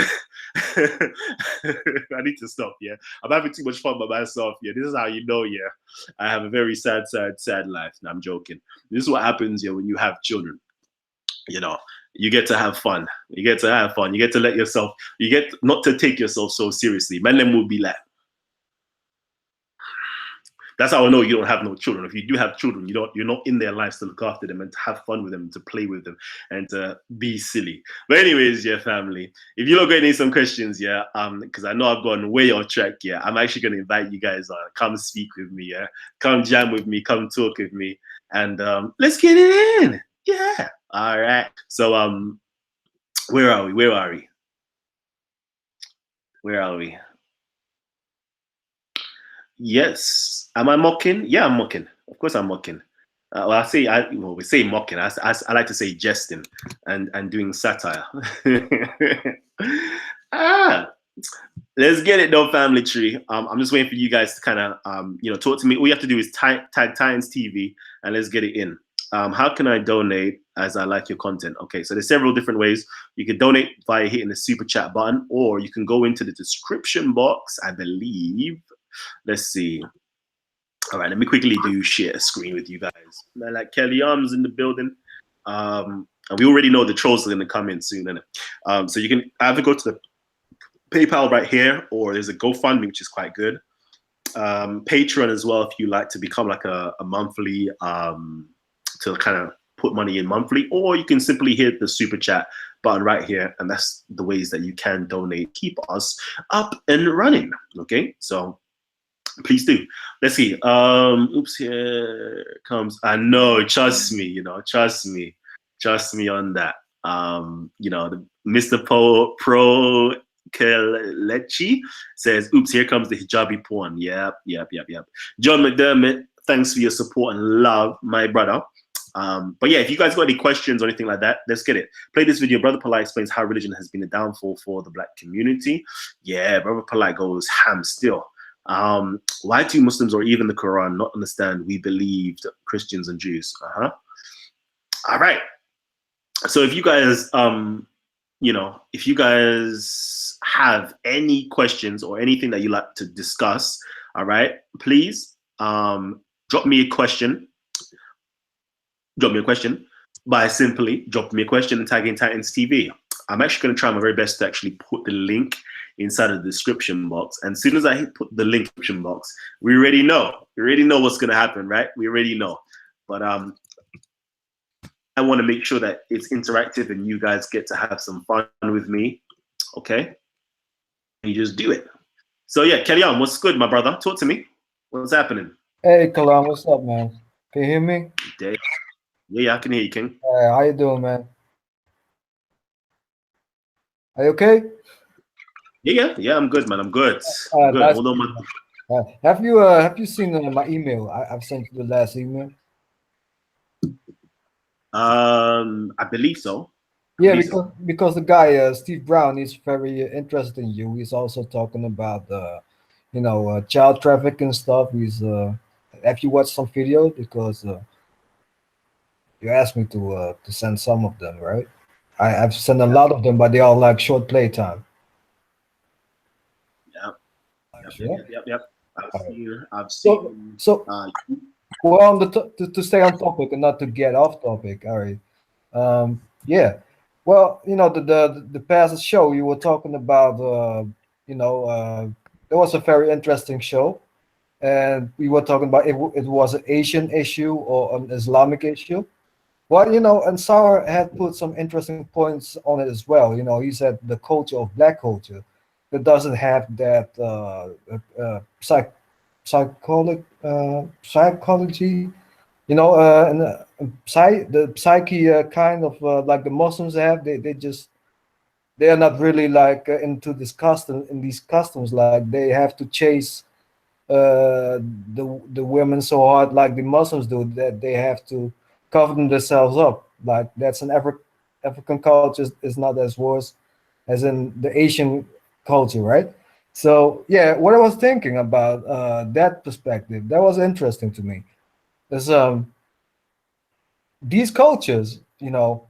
need to stop, yeah. I'm having too much fun by myself, yeah. This is how you know, yeah, I have a very sad life. No, I'm joking. This is what happens, yeah, when you have children. You know, you get to have fun. You get to have fun. You get to let yourself, you get not to take yourself so seriously. Man, them will be like, that's how I know you don't have no children. If you do have children, you're not in their lives to look after them and to have fun with them, to play with them, and to be silly. But anyways, yeah, family, if you're not going to need some questions, yeah, because I know I've gone way off track, yeah, I'm actually going to invite you guys on. Come speak with me, yeah, come jam with me, come talk with me, and let's get it in, yeah. All right. So where are we? Yes. Am I mocking? Yeah, I'm mocking. Of course I'm mocking. We say mocking. I like to say jesting and doing satire. Let's get it though, family tree. I'm just waiting for you guys to kind of talk to me. All you have to do is tag Titans TV and let's get it in. How can I donate as I like your content? Okay, so there's several different ways. You can donate via hitting the super chat button, or you can go into the description box, I believe. Let's see. All right, let me quickly share a screen with you guys. Like Kelly Arms in the building. And we already know the trolls are going to come in soon, innit? So you can either go to the PayPal right here, or there's a GoFundMe, which is quite good. Patreon as well if you like to become like a monthly to kind of put money in monthly, or you can simply hit the super chat button right here, and that's the ways that you can donate, keep us up and running. Okay, so please do. Let's see. Oops, here comes. I know, trust me, trust me on that. The Mr. Pro Kelechi says, oops, here comes the hijabi porn. Yep. John McDermott, thanks for your support and love, my brother. But yeah, if you guys got any questions or anything like that, let's get it. Play this video. Brother Polite explains how religion has been a downfall for the black community. Yeah, Brother Polite goes ham still. Why do Muslims or even the Quran not understand we believed Christians and Jews? All right. So if you guys, if you guys have any questions or anything that you like to discuss, all right, please drop me a question. Drop me a question by simply dropping me a question and tagging Titans TV. I'm actually going to try my very best to actually put the link inside of the description box. And as soon as I put the link in the description box, we already know. We already know what's going to happen, right? We already know. But I want to make sure that it's interactive and you guys get to have some fun with me. Okay? And you just do it. So yeah, Kellyanne, what's good, my brother? Talk to me. What's happening? Hey, Kalam, what's up, man? Can you hear me? Yeah, I can hear you, King. How you doing, man? Are you okay? Yeah, I'm good, man. I'm good. Nice. Hold on, man. Have you seen my email? I've sent you the last email. I believe so. Yeah, because the guy Steve Brown is very interested in you. He's also talking about child trafficking stuff. Have you watched some video? Because you asked me to send some of them, right? I've sent a lot of them, but they all like short playtime. Yep. I've seen. Well, to stay on topic and not to get off topic. All right. Yeah. Well, the past show you were talking about. It was a very interesting show, and we were talking about it was an Asian issue or an Islamic issue. Well, and Sauer had put some interesting points on it as well. He said the culture of black culture that doesn't have that psychology, and the psyche kind of like the Muslims have. They are not really like into these customs. Like they have to chase the women so hard, like the Muslims do, that they have to cover themselves up. Like that's an African culture is not as worse as in the Asian culture, right? So yeah, what I was thinking about that perspective, that was interesting to me. Is these cultures, I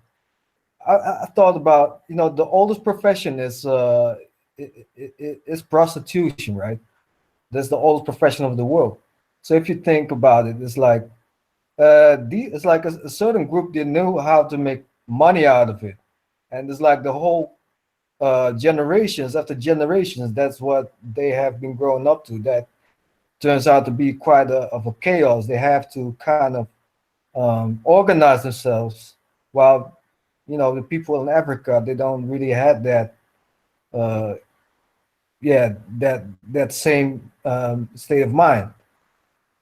thought about, the oldest profession is prostitution, right? That's the oldest profession of the world. So if you think about it, it's like it's like a certain group, they knew how to make money out of it, and it's like the whole generations after generations, that's what they have been growing up to. That turns out to be quite of a chaos. They have to kind of organize themselves, while the people in Africa, they don't really have that that same state of mind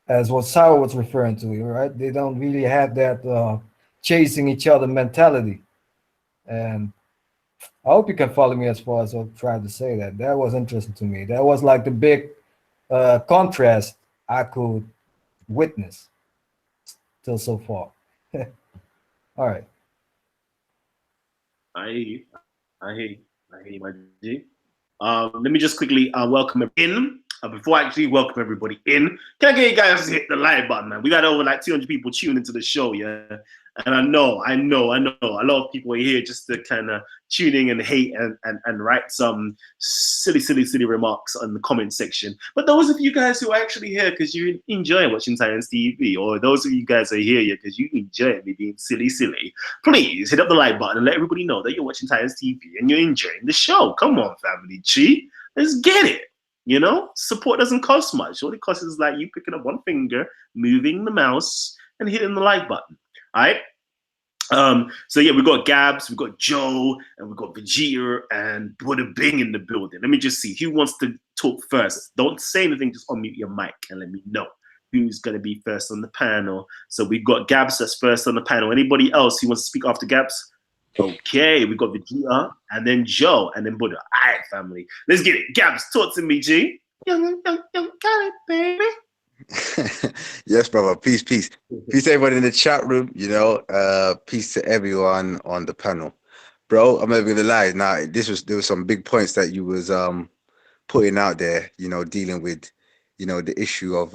as what Sauer was referring to, right? They don't really have that chasing each other mentality. And I hope you can follow me as far as I tried to say that. That was interesting to me. That was like the big contrast I could witness till so far. All right. I hear you, my G. Let me just quickly welcome in. Before I actually welcome everybody in, can I get you guys to hit the like button, man? We got over like 200 people tuning into the show, yeah. And I know a lot of people are here just to kind of tuning and hate and write some silly remarks on the comment section. But those of you guys who are actually here because you enjoy watching Titans TV, or those of you guys are here because you enjoy me being silly, please hit up the like button and let everybody know that you're watching Titans TV and you're enjoying the show. Come on, family G, let's get it. You know, support doesn't cost much. All it costs is like you picking up one finger, moving the mouse, and hitting the like button. All right. So yeah, we got Gabs, we got Joe, and we got Vegeta and Buddha Bing in the building. Let me just see who wants to talk first. Don't say anything, just unmute your mic and let me know who's gonna be first on the panel. So we've got Gabs that's first on the panel. Anybody else who wants to speak after Gabs? Okay, we got Vegeta and then Joe and then Buddha. All right, family. Let's get it. Gabs, talk to me, G. Young, got it, baby. Yes, brother. Peace, peace. Peace to everyone in the chat room, you know. Peace to everyone on the panel. Bro, I'm never gonna lie. Now, there was some big points that you was putting out there, you know, dealing with, you know, the issue of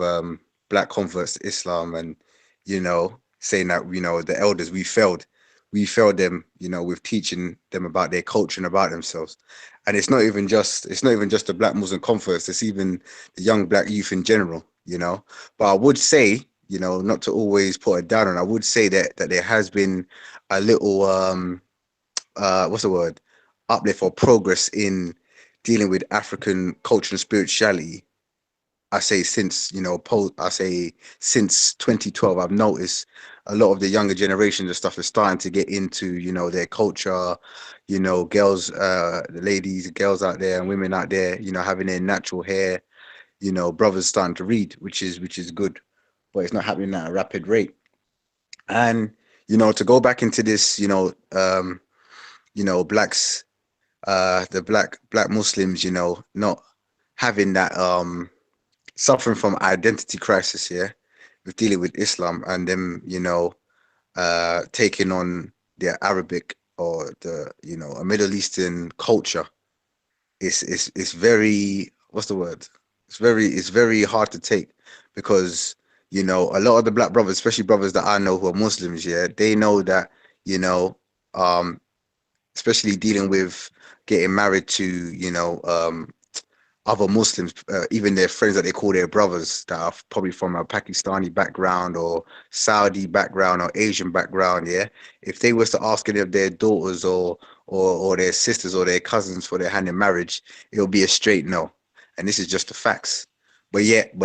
black converts to Islam and, you know, saying that, you know, the elders, we failed them, you know, with teaching them about their culture and about themselves. And it's not even just the black Muslim converts, it's even the young black youth in general, you know. But I would say, you know, not to always put it down on, I would say that there has been a little what's the word, uplift or progress in dealing with African culture and spirituality. I say since, you know, since 2012, I've noticed a lot of the younger generation and stuff is starting to get into, you know, their culture, you know, girls, the ladies, girls out there and women out there, you know, having their natural hair, you know, brothers starting to read, which is good, but it's not happening at a rapid rate. And, you know, to go back into this, you know, blacks, the black Muslims, you know, not having that, suffering from identity crisis here with dealing with Islam and them, you know, taking on their Arabic or the, you know, a Middle Eastern culture. It's very, what's the word? It's very hard to take because, you know, a lot of the black brothers, especially brothers that I know who are Muslims, yeah, they know that, you know, especially dealing with getting married to, you know, other Muslims, even their friends that they call their brothers that are probably from a Pakistani background or Saudi background or Asian background, yeah. If they was to ask any of their daughters or their sisters or their cousins for their hand in marriage, it'll be a straight no. And this is just the facts. But yet,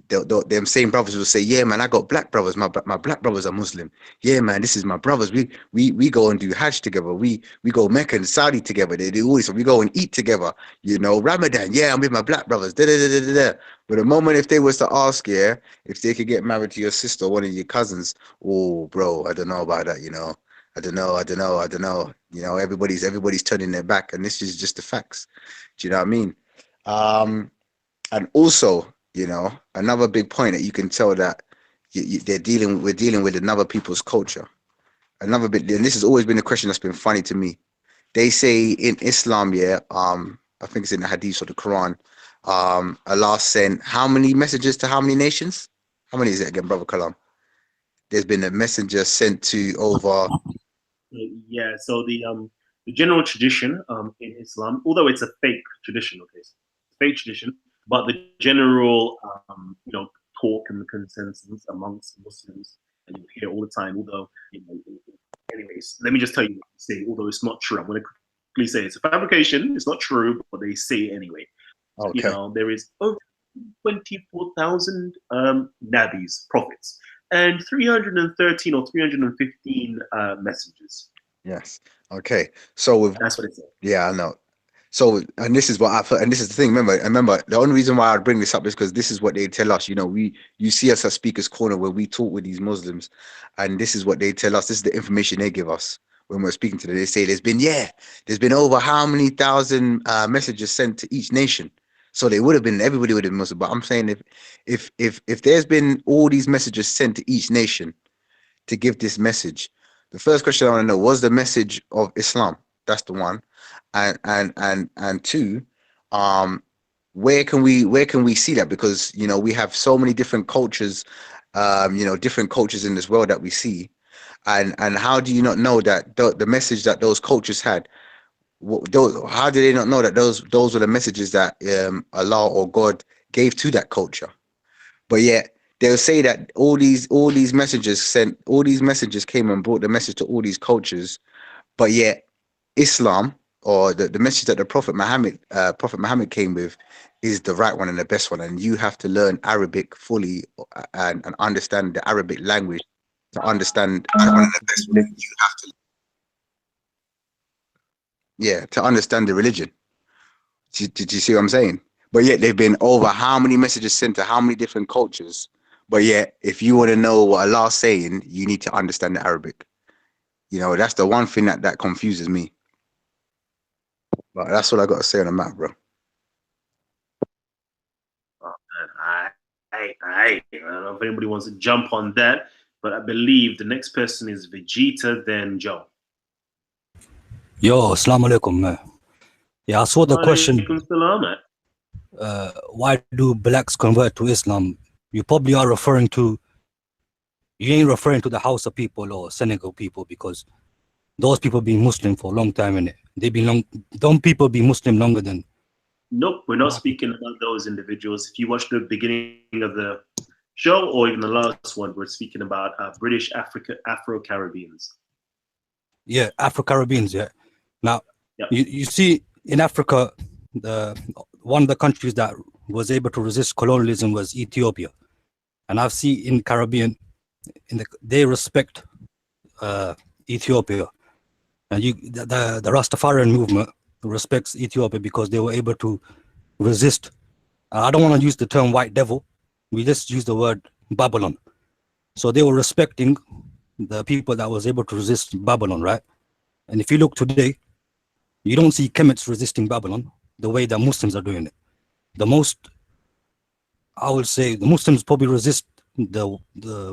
them same brothers will say, yeah, man, I got black brothers. My black brothers are Muslim. Yeah, man, this is my brothers. We go and do Hajj together. We go Mecca and Saudi together. They do all this. We go and eat together. You know, Ramadan. Yeah, I'm with my black brothers. Da, da, da, da, da, da. But the moment if they was to ask, yeah, if they could get married to your sister or one of your cousins, oh, bro, I don't know about that. You know, I don't know. You know, everybody's turning their back, and this is just the facts. Do you know what I mean? And also, you know, another big point that you can tell that we're dealing with another people's culture. Another bit, and this has always been a question that's been funny to me. They say in Islam, yeah, I think it's in the Hadith or the Quran, Allah sent how many messages to how many nations? How many is it again, brother Kalam? There's been a messenger sent to over. Yeah, so the general tradition in Islam, although it's a fake tradition, okay, it's a fake tradition, but the general you know, talk and the consensus amongst Muslims, and you hear all the time, although, you know, anyways, let me just tell you what they say, although it's not true. I'm going to quickly say it's a fabrication, it's not true, but they say it anyway. Okay. You know, there is over 24,000 nabis, prophets, and 313 or 315 messengers. Yes. Okay. So that's what it says. Yeah, I know. So, and this is what I've heard, and this is the thing. Remember, the only reason why I bring this up is because this is what they tell us. You know, you see us at Speaker's Corner where we talk with these Muslims, and this is what they tell us. This is the information they give us when we're speaking to them. They say there's been over how many thousand messages sent to each nation. So everybody would have been Muslim. But I'm saying if there's been all these messages sent to each nation to give this message, the first question I want to know, was the message of Islam? That's the one. And two, where can we see that? Because, you know, we have so many different cultures, you know, different cultures in this world that we see, and how do you not know that the message that those cultures had? How do they not know that those were the messages that Allah or God gave to that culture? But yet they'll say that all these messages came and brought the message to all these cultures, but yet Islam, or the message that the Prophet Muhammad came with, is the right one and the best one, and you have to learn Arabic fully and understand the Arabic language to understand one of the best one. You have to, yeah, to understand the religion. Did you see what I'm saying? But yet they've been over how many messages sent to how many different cultures. But yet, if you want to know what Allah's saying, you need to understand the Arabic. You know, that's the one thing that confuses me. But that's all I got to say on the matter, bro. Oh, man. I don't know if anybody wants to jump on that, but I believe the next person is Vegeta, then Joe. Yo, assalamu alaikum, man. Yeah, I saw the question, Alaikum salam, man. why do blacks convert to Islam? You probably are referring to, you ain't referring to the Hausa people or Senegal people, because those people been Muslim for a long time, innit? They been long, don't people be Muslim longer than? Nope, we're not speaking about those individuals. If you watch the beginning of the show or even the last one, we're speaking about British Afro-Caribbeans. Yeah, Afro-Caribbeans, yeah. Now, Yep. you see, in Africa, one of the countries that was able to resist colonialism was Ethiopia. And I've seen in Caribbean, they respect Ethiopia. And the Rastafarian movement respects Ethiopia because they were able to resist. I don't want to use the term white devil. We just use the word Babylon. So they were respecting the people that was able to resist Babylon, right? And if you look today, you don't see Kemets resisting Babylon the way that Muslims are doing it. The most, I would say, the Muslims probably resist the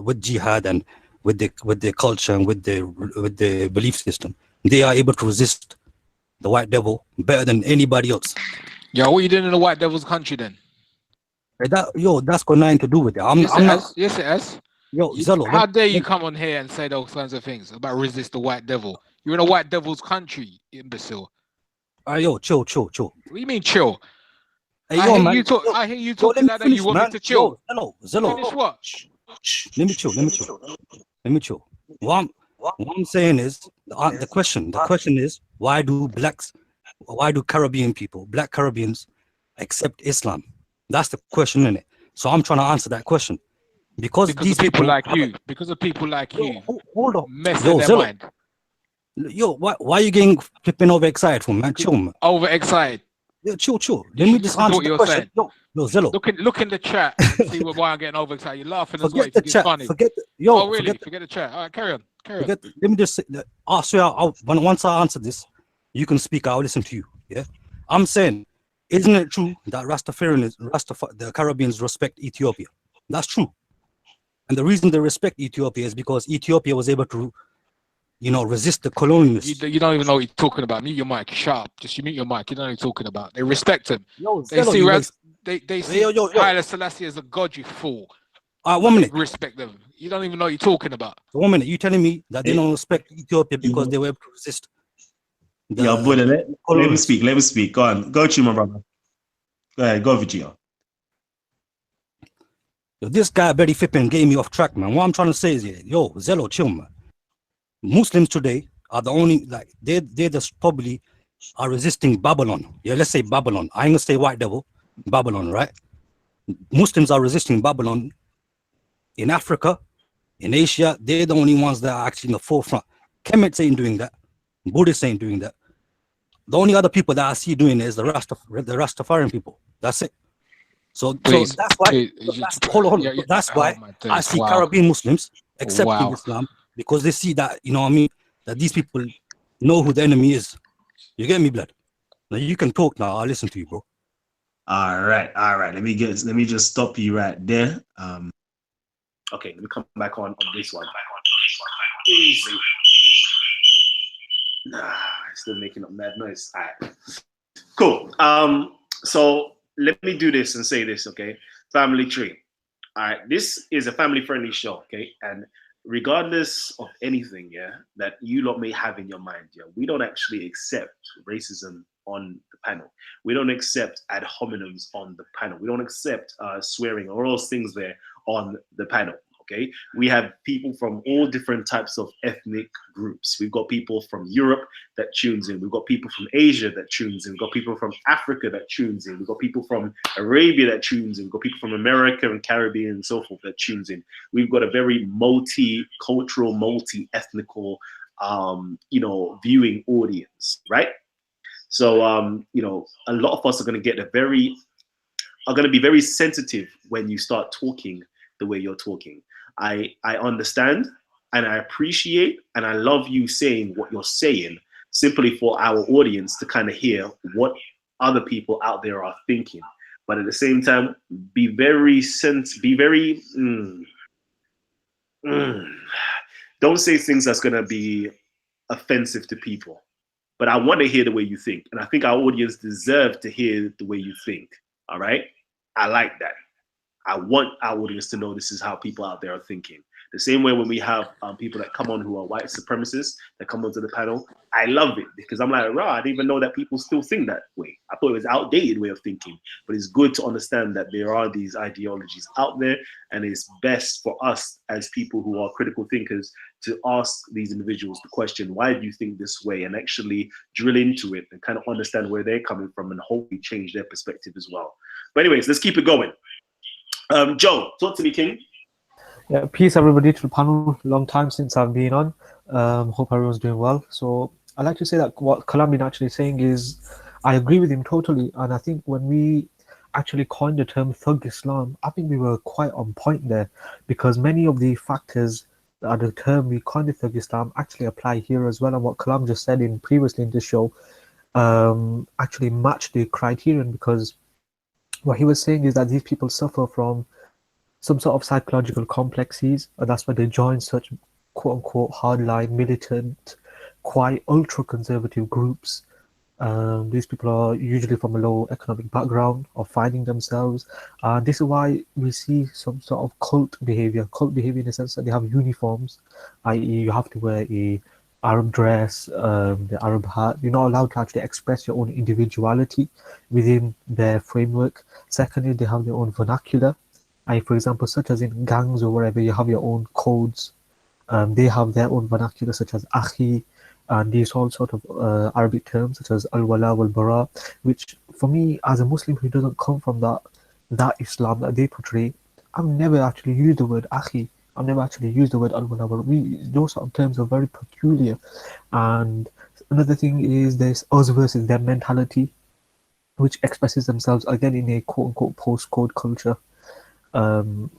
with jihad and with the culture and with the belief system. They are able to resist the white devil better than anybody else. Yo, what you doing in the white devil's country then? That's got nothing to do with it. Yes, it has. Yo, Zello, How dare you come on here and say those kinds of things about resist the white devil? You're in a white devil's country, imbecile. Yo, chill. What do you mean chill? Hey, I yo, hear man. you talk. Yo, I hear you yo, talking let me like that. finish, You want man. me to chill? Yo, Zello. Finish what? Let me chill. What I'm saying is the question is, why do Caribbean people, black Caribbeans, accept Islam? That's the question, isn't it? So I'm trying to answer that question because Because these of people like have you. Because of people like you. Hold on, Mess yo, in their Zello. mind. Yo, why are you getting flipping overexcited for, man? Chill, man. Overexcited. Yo, chill. You Let me should just listen to answer what the you're question. saying. Yo, Zello. Look in the chat and see why I'm getting overexcited. You're laughing as well. Forget the chat. Funny. Oh, really? Forget the chat. All right, carry on. Let me just say that. Once I answer this, you can speak. I'll listen to you. Yeah, I'm saying, isn't it true that the Caribbeans respect Ethiopia? That's true, and the reason they respect Ethiopia is because Ethiopia was able to, resist the colonialists. You don't even know what you're talking about. Mute your mic. Shut up. Just you mute your mic. You don't know what you're talking about. They respect him. Yo, They Zello, see they see Haile Selassie as a god, you fool. 1 minute. Respect them. You don't even know what you're talking about. 1 minute. You telling me that they don't respect Ethiopia because they were able to resist? Yeah, brother, let him speak. Let him speak. Go on. Go to my brother. Go ahead. Go, Vegeta. Yo, this guy very flipping gave me off track, man. What I'm trying to say is, yo, Zello, chill, man. Muslims today are the only, they just probably are resisting Babylon. Yeah, let's say Babylon. I ain't gonna say white devil, Babylon, right? Muslims are resisting Babylon in Africa, in Asia. They're the only ones that are actually in the forefront. Kemets ain't doing that. Buddhists ain't doing that. The only other people that I see doing it is the Rastafarian people. That's it. So that's why. Hold on. That's why I see Caribbean Muslims accepting Islam, because they see that, you know what I mean, that these people know who the enemy is. You get me, blood? Now you can talk now. I'll listen to you, bro. All right. Let me just stop you right there. Okay, let me come back on this one. Easy. Nah, still making up mad noise. All right. Cool. So let me do this and say this, okay? Family tree. All right, this is a family-friendly show, okay? And regardless of anything, yeah, that you lot may have in your mind, yeah, we don't actually accept racism on the panel. We don't accept ad hominems on the panel. We don't accept swearing or all those things there on the panel, Okay, we have people from all different types of ethnic groups. We've got people from Europe that tunes in. We've got people from Asia that tunes in. We've got people from Africa that tunes in. We've got people from Arabia that tunes in. We've got people from America and Caribbean and so forth that tunes in. We've got a very multicultural, multi-ethnical, viewing audience, right? So, a lot of us are going to be very sensitive when you start talking the way you're talking. I understand and I appreciate and I love you saying what you're saying, simply for our audience to kind of hear what other people out there are thinking. But at the same time, be very don't say things that's going to be offensive to people. But I want to hear the way you think. And I think our audience deserve to hear the way you think. All right? I like that. I want our audience to know this is how people out there are thinking. The same way when we have people that come on who are white supremacists that come onto the panel, I love it because I'm like, I didn't even know that people still think that way. I thought it was an outdated way of thinking, but it's good to understand that there are these ideologies out there, and it's best for us as people who are critical thinkers to ask these individuals the question, why do you think this way? And actually drill into it and kind of understand where they're coming from and hopefully change their perspective as well. But anyways, let's keep it going. Joe, talk to me, King. Yeah, peace everybody to the panel. Long time since I've been on. Hope everyone's doing well. So I like to say that what Kalam is actually saying is, I agree with him totally. And I think when we actually coined the term Thug Islam, I think we were quite on point there, because many of the factors that are the term we coined the Thug Islam actually apply here as well. And what Kalam just said previously in the show actually matched the criterion, because what he was saying is that these people suffer from some sort of psychological complexes, and that's why they join such quote-unquote hardline, militant, quite ultra-conservative groups. These people are usually from a low economic background or finding themselves. This is why we see some sort of cult behavior in the sense that they have uniforms, i.e. you have to wear a Arab dress, the Arab hat. You're not allowed to actually express your own individuality within their framework. Secondly, they have their own vernacular. For example, such as in gangs or wherever, you have your own codes. They have their own vernacular, such as akhi, and these all sort of Arabic terms, such as al-wala wal-bara, which for me, as a Muslim who doesn't come from that Islam that they portray, I've never actually used the word akhi. I've never actually used the word al-wala wal-bara. Those sort of terms are very peculiar. And another thing is this us versus them mentality, which expresses themselves again in a quote-unquote postcode culture.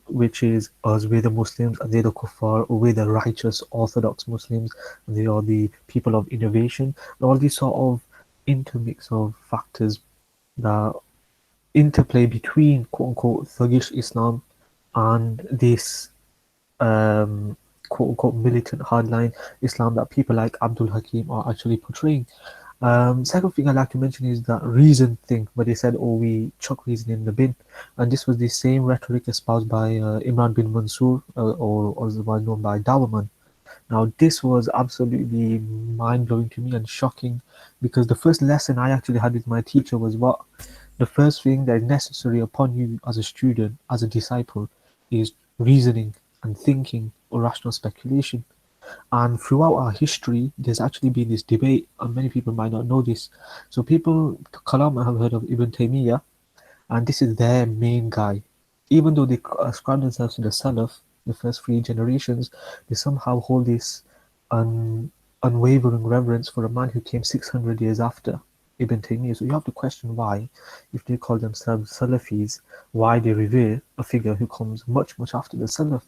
Which is us, we're the Muslims and they're the kuffar, or we're the righteous Orthodox Muslims and they are the people of innovation. And all these sort of intermix of factors that interplay between quote-unquote thuggish Islam and this quote-unquote militant hardline Islam that people like Abdul Hakim are actually portraying. Second thing I'd like to mention is that reason thing, where they said, we chuck reason in the bin. And this was the same rhetoric espoused by Imran bin Mansour, or otherwise known by Dawaman. Now, this was absolutely mind-blowing to me and shocking, because the first lesson I actually had with my teacher was what? The first thing that is necessary upon you as a student, as a disciple, is reasoning and thinking or rational speculation. And throughout our history, there's actually been this debate, and many people might not know this. So people, Kalam, have heard of Ibn Taymiyyah, and this is their main guy. Even though they ascribe themselves to the Salaf, the first 3 generations, they somehow hold this unwavering reverence for a man who came 600 years after Ibn Taymiyyah. So you have to question why, if they call themselves Salafis, why they revere a figure who comes much, much after the Salaf.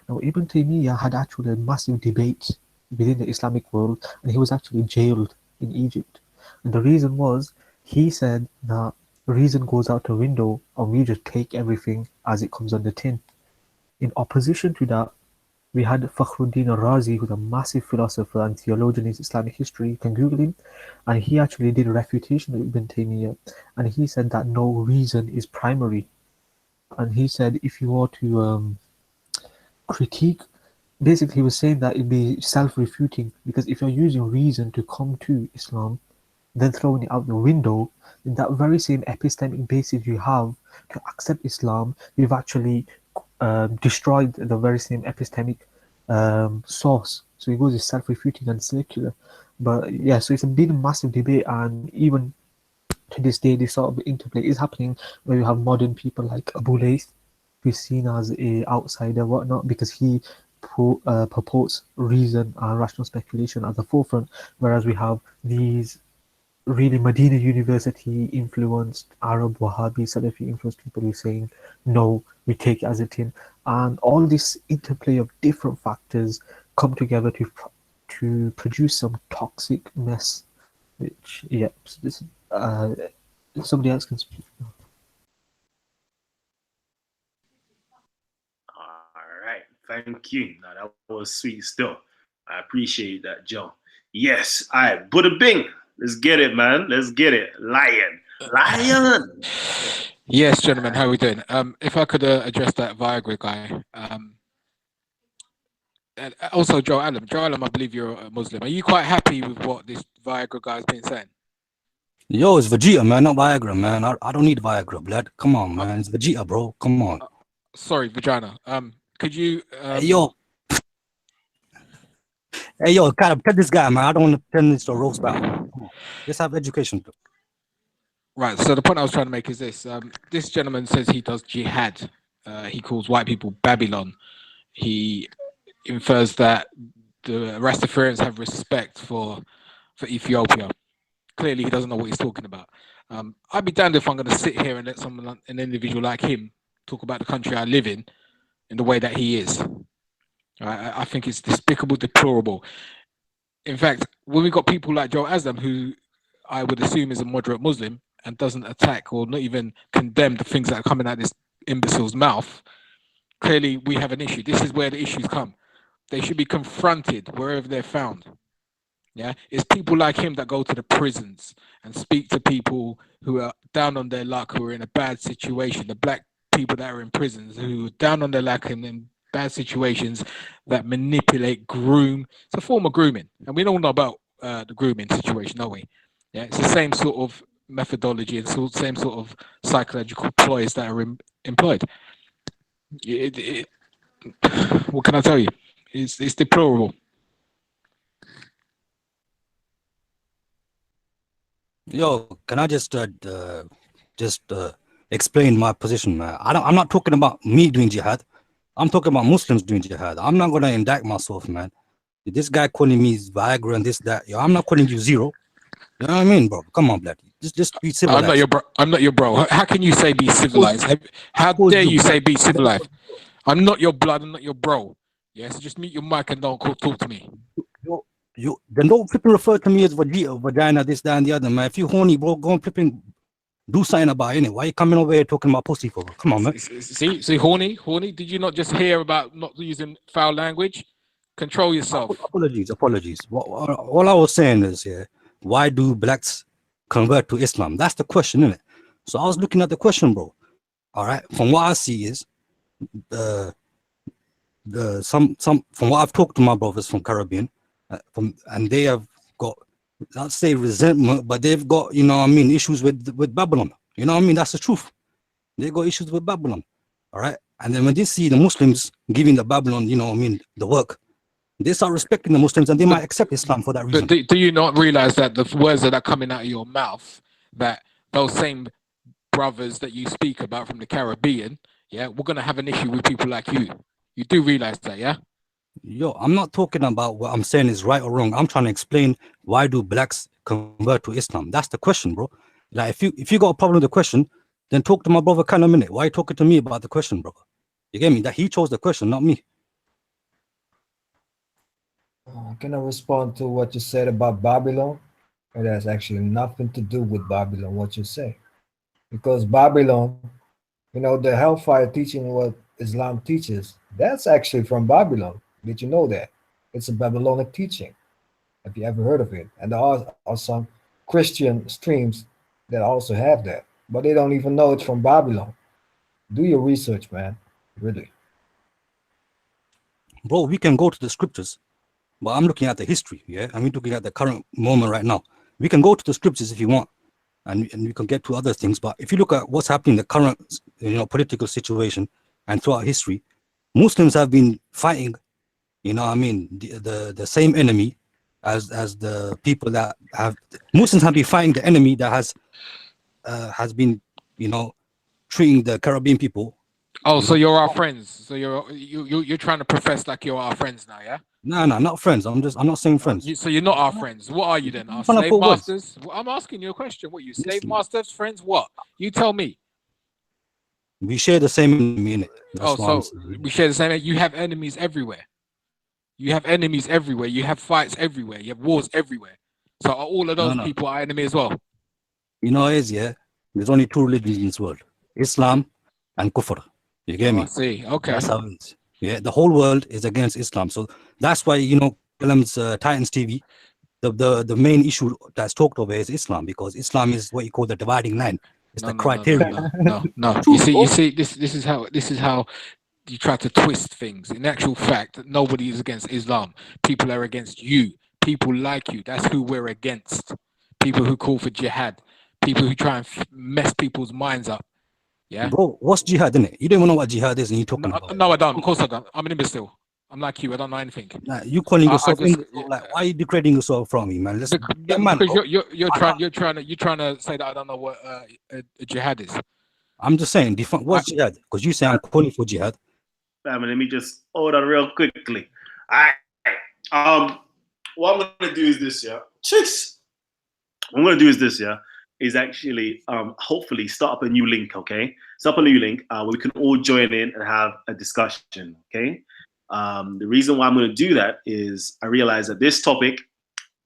Now, Ibn Taymiyyah had actually a massive debate within the Islamic world, and he was actually jailed in Egypt. And the reason was, he said that reason goes out the window and we just take everything as it comes on the tin. In opposition to that, we had Fakhruddin al-Razi, who's a massive philosopher and theologian in Islamic history. You can Google him. And he actually did a refutation of Ibn Taymiyyah. And he said that no, reason is primary. And he said if you were to critique, basically he was saying that it'd be self-refuting, because if you're using reason to come to Islam, then throwing it out the window, then that very same epistemic basis you have to accept Islam, you've actually destroyed the very same epistemic source. So it goes is self-refuting and circular. But yeah, so it's been a massive debate, and even to this day, this sort of interplay is happening where you have modern people like Abdul, who's seen as a outsider, whatnot, because he purports reason and rational speculation at the forefront, whereas we have these really Medina University influenced Arab Wahhabi Salafi influenced people who are saying no, we take it as a tin, and all this interplay of different factors come together to produce some toxic mess. Which this somebody else can speak. All right, thank you. Now that was sweet still. I appreciate that, Joe. Yes, all right, Buddha Bing. Let's get it, man. Let's get it. Lion. Yes, gentlemen, how are we doing? If I could address that Viagra guy. And also, Joe Alam, I believe you're a Muslim. Are you quite happy with what this Viagra guy's been saying? Yo, it's Vegeta, man, not Viagra, man. I don't need Viagra, blood. Come on, man. It's Vegeta, bro. Come on. Sorry, vagina. Could you? Hey, yo, kind of tell this guy, man. I don't want to turn this to a roast battle. Come on. Let's have education. Right. So the point I was trying to make is this: this gentleman says he does jihad. He calls white people Babylon. He infers that the Rastafarians have respect for Ethiopia. Clearly, he doesn't know what he's talking about. I'd be damned if I'm going to sit here and let an individual like him talk about the country I live in the way that he is. I think it's despicable, deplorable. In fact, when we got people like Joe Aslam, who I would assume is a moderate Muslim and doesn't attack or not even condemn the things that are coming out of this imbecile's mouth, clearly we have an issue. This is where the issues come. They should be confronted wherever they're found. Yeah, it's people like him that go to the prisons and speak to people who are down on their luck, who are in a bad situation. The black people that are in prisons who are down on their luck and in bad situations that manipulate, groom. It's a form of grooming, and we don't know about the grooming situation, don't we? Yeah, it's the same sort of methodology and same sort of psychological ploys that are employed. What can I tell you? It's deplorable. Yo, can I just explain my position, man? I'm not talking about me doing jihad. I'm talking about Muslims doing jihad. I'm not gonna indict myself, man. This guy calling me Viagra and this, that. Yo, I'm not calling you zero. You know what I mean, bro? Come on, blood. Just be civilized. I'm not your bro. How can you say be civilized? How dare you say be civilized? I'm not your blood. I'm not your bro. Yeah, so just mute your mic and don't talk to me. You then don't flipping refer to me as vagina, this, that, and the other, man. If you horny, bro, go and flipping do something about it. Why you coming over here talking about pussy for? Come on, man. See, horny. Did you not just hear about not using foul language? Control yourself. Apologies. All I was saying is, yeah, why do blacks convert to Islam? That's the question, isn't it? So I was looking at the question, bro. All right. From what I see is some from what I've talked to my brothers from Caribbean. And they have got, let's say, resentment, but they've got, you know what I mean, issues with Babylon. You know what I mean? That's the truth. They got issues with Babylon. All right. And then when they see the Muslims giving the Babylon, you know what I mean, the work, they start respecting the Muslims and they might accept Islam for that reason. But do you not realize that the words that are coming out of your mouth, that those same brothers that you speak about from the Caribbean, yeah, we're going to have an issue with people like you. You do realize that, yeah? Yo, I'm not talking about what I'm saying is right or wrong. I'm trying to explain why do blacks convert to Islam. That's the question, bro. Like if you got a problem with the question, then talk to my brother Kalam a minute. Why are you talking to me about the question, bro? You get me? That he chose the question, not me. Can I respond to what you said about Babylon? It has actually nothing to do with Babylon, what you say. Because Babylon, you know, the hellfire teaching what Islam teaches, that's actually from Babylon. Did you know that? It's a Babylonic teaching. Have you ever heard of it? And there are some Christian streams that also have that, but they don't even know it's from Babylon. Do your research, man. Really. Bro, we can go to the scriptures, but I'm looking at the history, yeah? I'm looking at the current moment right now. We can go to the scriptures if you want, and we can get to other things, but if you look at what's happening in the current, you know, political situation and throughout history, Muslims have been fighting, you know what I mean, the same enemy as the people that have, Muslims have been fighting the enemy that has been, you know, treating the Caribbean people. Oh, so you're our friends. So you're trying to profess like you're our friends now, yeah? No, not friends. I'm not saying friends. So you're not our friends. What are you then? Our trying to slave put words. masters? Well, I'm asking you a question. What you slave Listen. masters, friends? What? You tell me. We share the same enemy, innit? Oh, That's what I'm so saying. we share the same. You have enemies everywhere. You have enemies everywhere. You have fights everywhere. You have wars everywhere. So are all of those No. people our enemy as well? You know what it is, yeah? There's only two religions in this world: Islam and Kufr. You get Oh, me? I see. Okay. That's how it is. Yeah, the whole world is against Islam. So that's why, you know, Kalam's Titans TV, the main issue that's talked over is Islam, because Islam is what you call the dividing line. It's the criteria. No. You see, this is how you try to twist things. In actual fact, nobody is against Islam. People are against you. People like you. That's who we're against. People who call for jihad. People who try and mess people's minds up. Yeah. Bro, what's jihad, innit? You don't even know what jihad is, and you're talking about. No, I don't. Of course I don't. I'm an imbecile. I'm like you. I don't know anything. Nah, you calling yourself imbecile? Like, why are you degrading yourself from me, man? Let's get man. Because you're trying to say that I don't know what a jihad is. I'm just saying, what's jihad? Because you say I'm calling for jihad. Let me just hold on real quickly. All right. What I'm gonna do is this, yeah. Chicks. What I'm gonna do is this, yeah. Is actually hopefully start up a new link, okay? Start up a new link where we can all join in and have a discussion, okay? The reason why I'm gonna do that is I realize that this topic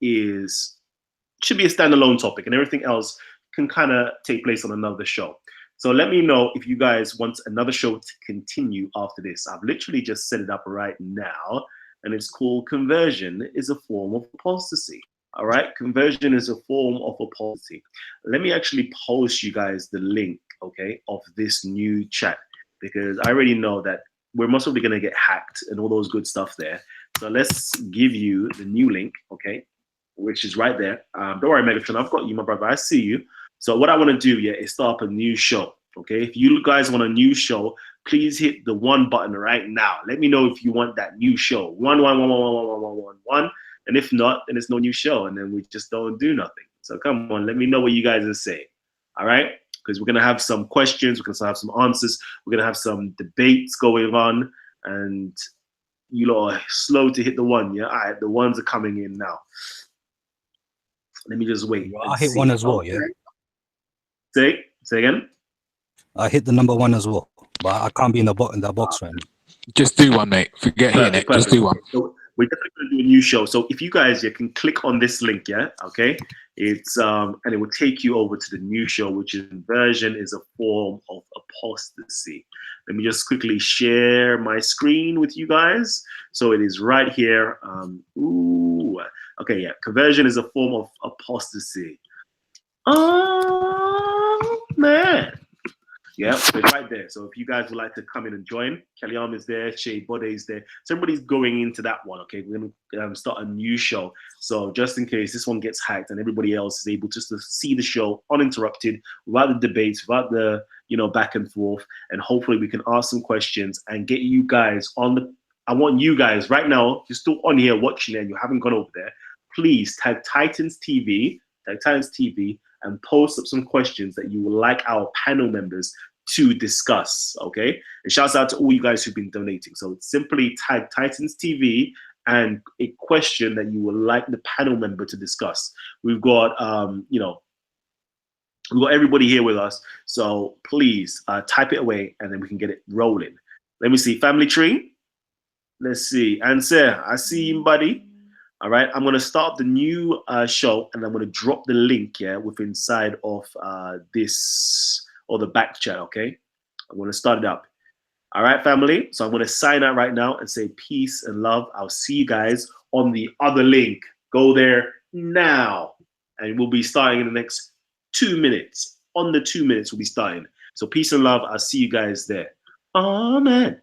should be a standalone topic, and everything else can kind of take place on another show. So let me know if you guys want another show to continue after this. I've literally just set it up right now, and it's called Conversion is a Form of Apostasy. All right, conversion is a form of apostasy. Let me actually post you guys the link, okay, of this new chat, because I already know that we're most probably gonna get hacked and all those good stuff there. So let's give you the new link, okay, which is right there. Don't worry, Megatron, I've got you, my brother. I see you. So what I want to do, yeah, is start up a new show, okay? If you guys want a new show, please hit the 1 button right now. Let me know if you want that new show. 1. And if not, then it's no new show, and then we just don't do nothing. So come on, let me know what you guys are saying. All right? Because we're gonna have some questions, we're gonna have some answers, we're gonna have some debates going on, and you lot are slow to hit the 1, yeah? All right, the 1s are coming in now. Let me just wait. I hit 1 as well, yeah. Say again. I hit the number 1 as well, but I can't be in the box right now. Just do one, mate. Forget hitting it. Just do one. So we're definitely going to do a new show. So if you guys can click on this link, yeah, okay, it's and it will take you over to the new show, which is Conversion is a Form of Apostasy. Let me just quickly share my screen with you guys. So it is right here. Okay, yeah, Conversion is a Form of Apostasy. Oh man. Yeah, so it's right there. So if you guys would like to come in and join, Kalam is there, Shay Bode is there. So everybody's going into that one, okay? We're going to start a new show. So just in case this one gets hacked and everybody else is able just to see the show uninterrupted, without the debates, without the, back and forth, and hopefully we can ask some questions and get you guys on the, I want you guys right now, you're still on here watching and you haven't gone over there, please tag Titans TV, and post up some questions that you would like our panel members to discuss, okay? And shouts out to all you guys who've been donating. So simply tag Titans TV and a question that you would like the panel member to discuss. We've got, we've got everybody here with us. So please type it away and then we can get it rolling. Let me see, family tree. Let's see, Answer, I see you, buddy. All right, I'm gonna start the new show and I'm gonna drop the link, yeah, with inside of this or the back chat, okay? I'm gonna start it up. All right, family, so I'm gonna sign out right now and say peace and love. I'll see you guys on the other link. Go there now. And we'll be starting in the next 2 minutes. On the 2 minutes, we'll be starting. So peace and love, I'll see you guys there. Amen.